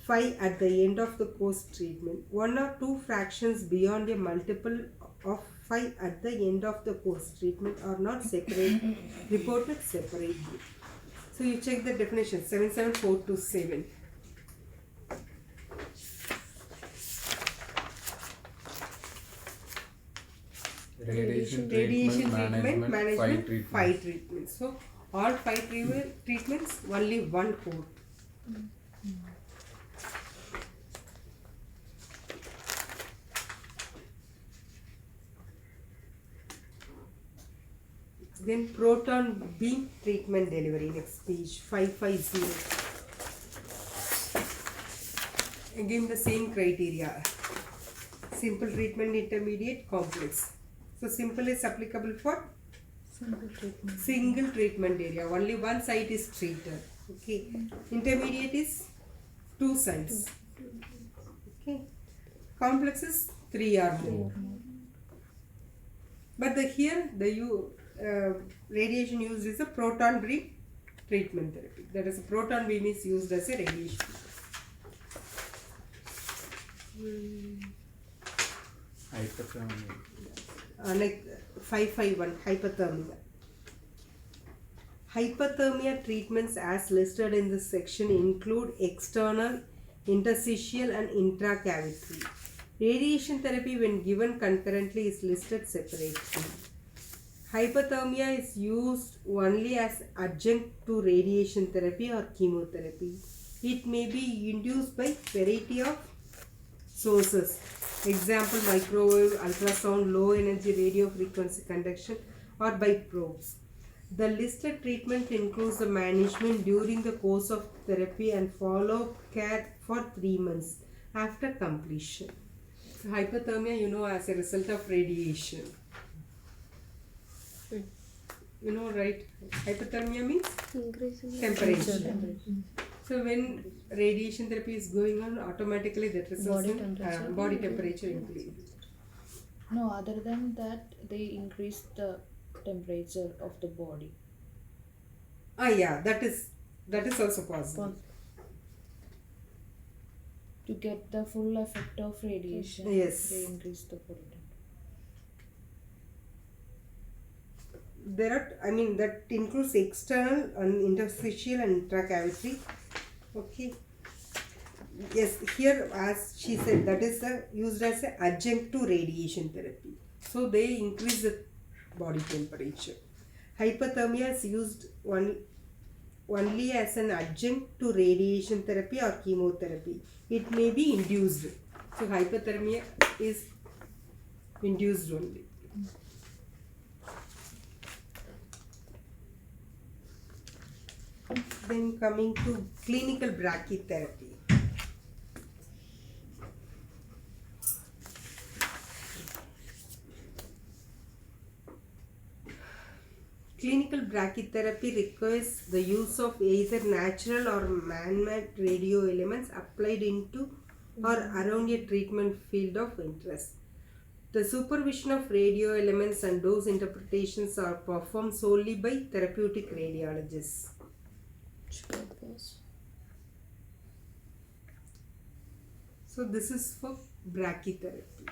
Speaker 1: 5 at the end of the course treatment. 1 or 2 fractions beyond a multiple of 5 at the end of the course treatment are not reported separately. So you check the definition 77427.
Speaker 4: Radiation
Speaker 1: Radiation
Speaker 4: treatment management, 5 treatments.
Speaker 1: treatments. So all 5 treatments, only 1 code. Then proton beam treatment delivery, next page 550. Again the same criteria. Simple treatment, intermediate, complex. So simple is applicable for Single treatment area. Only one site is treated. Okay. Intermediate is 2 sites. Okay. Complex is 3 or more. But here radiation used is a proton beam treatment therapy. That is, a proton beam is used as a radiation.
Speaker 4: Hyperthermia.
Speaker 1: Like 551 hypothermia. Hypothermia treatments as listed in this section include external, interstitial and intracavitary. Radiation therapy when given concurrently is listed separately. Hypothermia is used only as adjunct to radiation therapy or chemotherapy. It may be induced by variety of sources. Example, microwave, ultrasound, low energy radio frequency conduction or by probes. The listed treatment includes the management during the course of therapy and follow care for 3 months after completion. So hypothermia, as a result of radiation. You know, right? Hypothermia means
Speaker 2: Increase in
Speaker 1: temperature. So when radiation therapy is going on, automatically that results
Speaker 2: Body
Speaker 1: in
Speaker 2: temperature.
Speaker 1: body temperature increase.
Speaker 3: No, other than that, they increase the temperature of the body.
Speaker 1: Yeah, that is also possible.
Speaker 3: To get the full effect of radiation,
Speaker 1: Yes.
Speaker 3: they increase the body temperature.
Speaker 1: That includes external and interstitial and intracavitary. Okay. Yes, here as she said, that is used as an adjunct to radiation therapy. So they increase the body temperature. Hypothermia is used only as an adjunct to radiation therapy or chemotherapy. It may be induced. So hypothermia is induced only. Then coming to clinical brachytherapy. Clinical brachytherapy requires the use of either natural or man-made radio elements applied into or around a treatment field of interest. The supervision of radio elements and dose interpretations are performed solely by therapeutic radiologists. So this is for brachytherapy.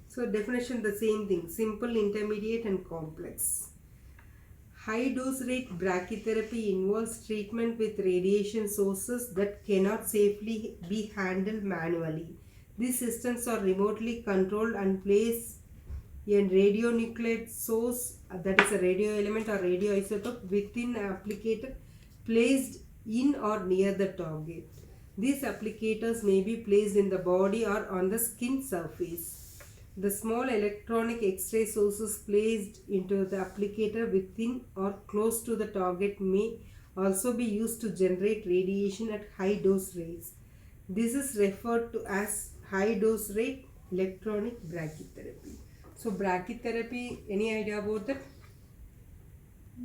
Speaker 1: So definition the same thing, simple, intermediate and complex. High dose rate brachytherapy involves treatment with radiation sources that cannot safely be handled manually. These systems are remotely controlled and place a radionuclide source, that is a radio element or radioisotope, within an applicator placed in or near the target. These applicators may be placed in the body or on the skin surface. The small electronic X-ray sources placed into the applicator within or close to the target may also be used to generate radiation at high dose rates. This is referred to as high dose rate electronic brachytherapy. So brachytherapy, any idea about that?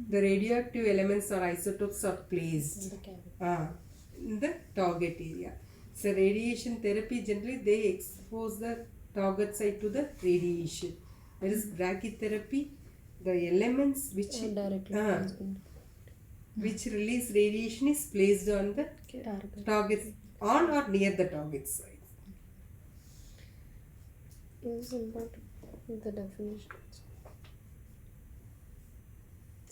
Speaker 1: The radioactive elements or isotopes are placed
Speaker 3: In the cavity.
Speaker 1: in the target area. So radiation therapy, generally they expose the target site to the radiation. There is brachytherapy, the elements which which release radiation is placed on the target, on or near the target site.
Speaker 2: Is important the definitions.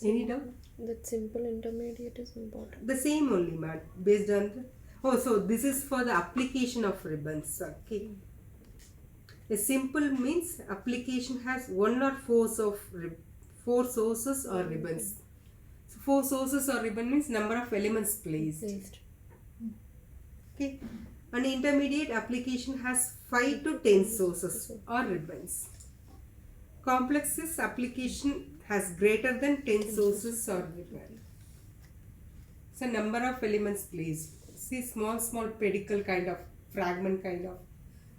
Speaker 1: Any doubt?
Speaker 2: That simple intermediate is important.
Speaker 1: The same only, man, based on the. So this is for the application of ribbons. Okay. A simple means application has one or four sources or ribbons. So 4 sources or ribbon means number of elements placed. Okay. An intermediate application has 5 to 10 sources or ribbons. Complex's application has greater than 10 sources or ribbons. So number of elements placed. See, small pedicle kind of, fragment kind of,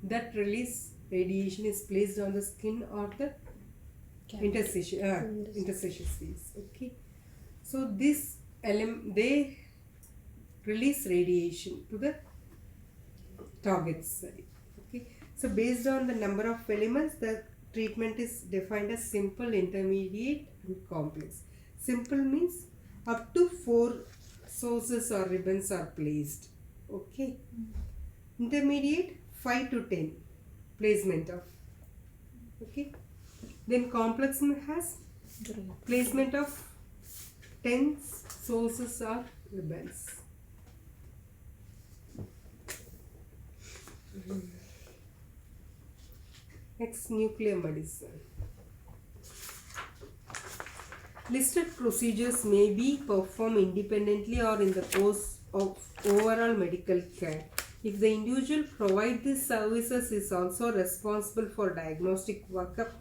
Speaker 1: that release radiation is placed on the skin or the interstitial space. Okay, so this they release radiation to the target site. Okay, so based on the number of elements, the treatment is defined as simple, intermediate, and complex. Simple means up to 4 sources or ribbons are placed. Okay, intermediate 5 to 10 placement of. Okay, then complex has placement of 10 sources or ribbons. Next, nuclear medicine. Listed procedures may be performed independently or in the course of overall medical care. If the individual provides these services is also responsible for diagnostic workup,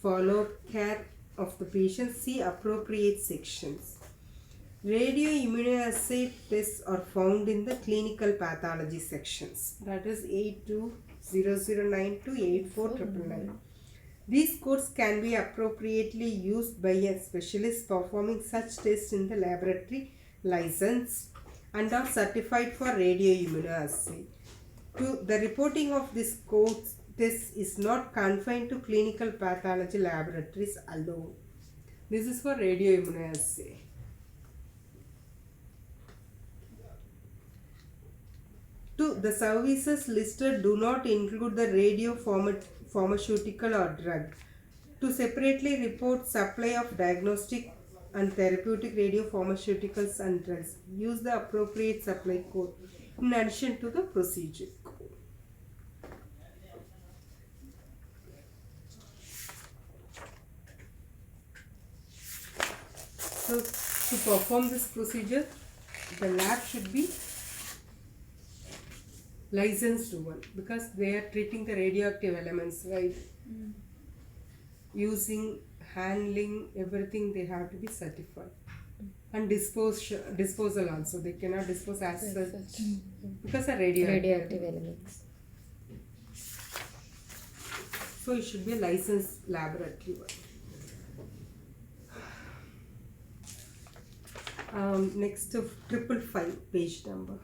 Speaker 1: follow-up care of the patient, see appropriate sections. Radioimmunoassay tests are found in the clinical pathology sections, that is 82009 to 84999. These codes can be appropriately used by a specialist performing such tests in the laboratory licensed and are certified for radioimmunoassay. The reporting of this codes test is not confined to clinical pathology laboratories alone. This is for radioimmunoassay. The services listed do not include the pharmaceutical or drug. To separately report supply of diagnostic and therapeutic radiopharmaceuticals and drugs, use the appropriate supply code in addition to the procedure code. So, to perform this procedure, the lab should be licensed one because they are treating the radioactive elements, right? Using, handling, everything they have to be certified. And disposal also, they cannot dispose as such because of
Speaker 2: Radioactive elements.
Speaker 1: So it should be a licensed laboratory one. Next to 555 page number.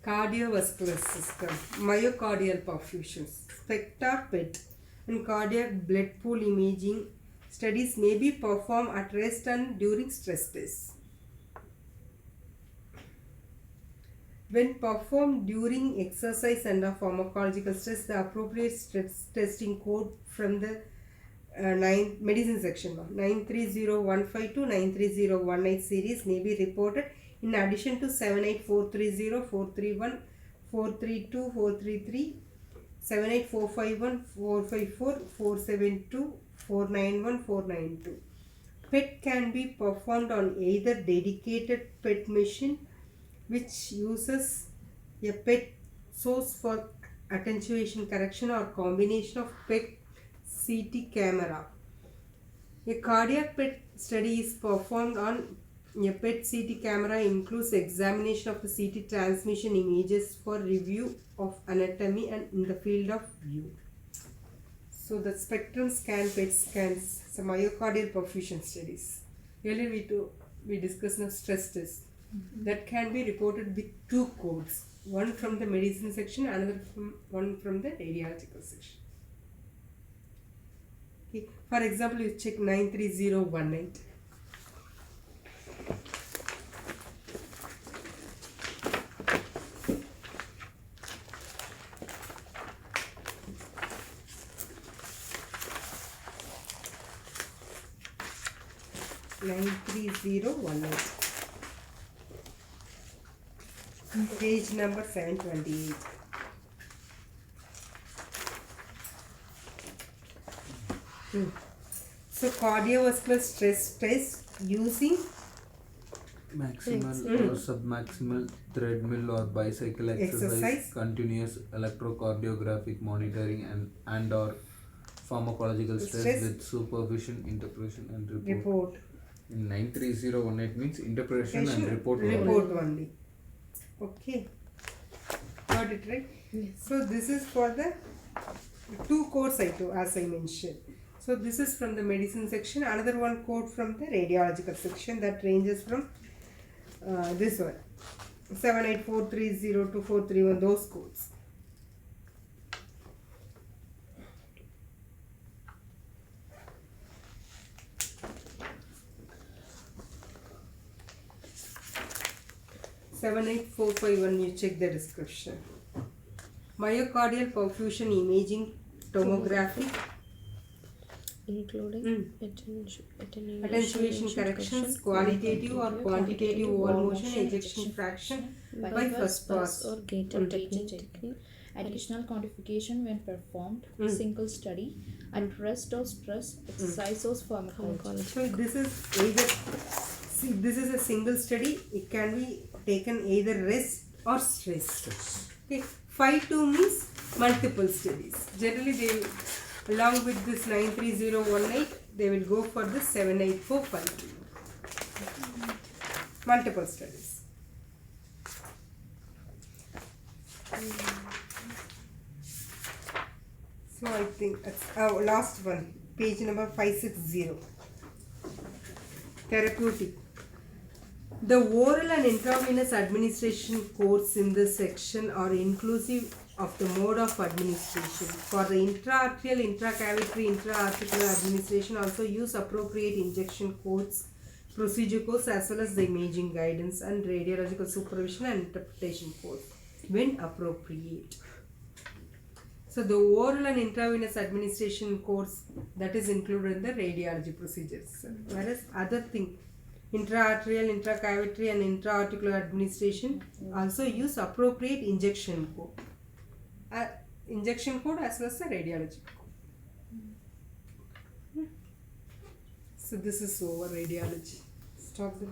Speaker 1: Cardiovascular system, myocardial perfusion, SPECTA PET, and cardiac blood pool imaging studies may be performed at rest and during stress tests. When performed during exercise and a pharmacological stress, the appropriate stress testing code from the medicine section 93015 to 93018 series may be reported in addition to 78430, 431, 432, 433, 78451, 454, 472, 491, 492. PET can be performed on either dedicated PET machine which uses a PET source for attenuation correction or combination of PET CT camera. A cardiac PET study is performed on a PET CT camera includes examination of the CT transmission images for review of anatomy and in the field of view. So the spectrum scan, PET scans, some myocardial perfusion studies. Earlier we discussed the stress test. That can be reported with 2 codes. One from the medicine section, one from the radiological section. Okay. For example, you check 93018. Page number 728. So cardiovascular stress test using
Speaker 4: maximal or submaximal treadmill or bicycle exercise, continuous electrocardiographic monitoring and or pharmacological stress with supervision, interpretation and report. In 93018 means interpretation and report
Speaker 1: only. Okay, got it right?
Speaker 2: Yes.
Speaker 1: So this is for the 2 codes as I mentioned. So this is from the medicine section. Another one code from the radiological section that ranges from this one 78430 to 431, those codes. Seven eight four five one. You check the description. Myocardial perfusion imaging tomography,
Speaker 2: including
Speaker 1: attenuation corrections, qualitative or quantitative wall motion, ejection fraction by first pass.
Speaker 2: or gated technique.
Speaker 3: Additional quantification when performed, single study, and rest or stress, exercise or pharmacology.
Speaker 1: So this is either, see, this is a single study. It can be taken either rest or stress. Okay, 5-2 means multiple studies. Generally, they along with this 93018, they will go for the 78452. Multiple studies. So I think that's our last one, page number 560. Therapeutic. The oral and intravenous administration codes in this section are inclusive of the mode of administration. For the intraarterial, intracavitary, intraarticular administration, also use appropriate injection codes, procedure codes, as well as the imaging guidance and radiological supervision and interpretation codes when appropriate. So the oral and intravenous administration codes, that is included in the radiology procedures, whereas other thing, intraarterial, intracavitary and intraarticular administration also use appropriate injection code. Injection code as well as the radiology code. So this is over radiology. Stop there.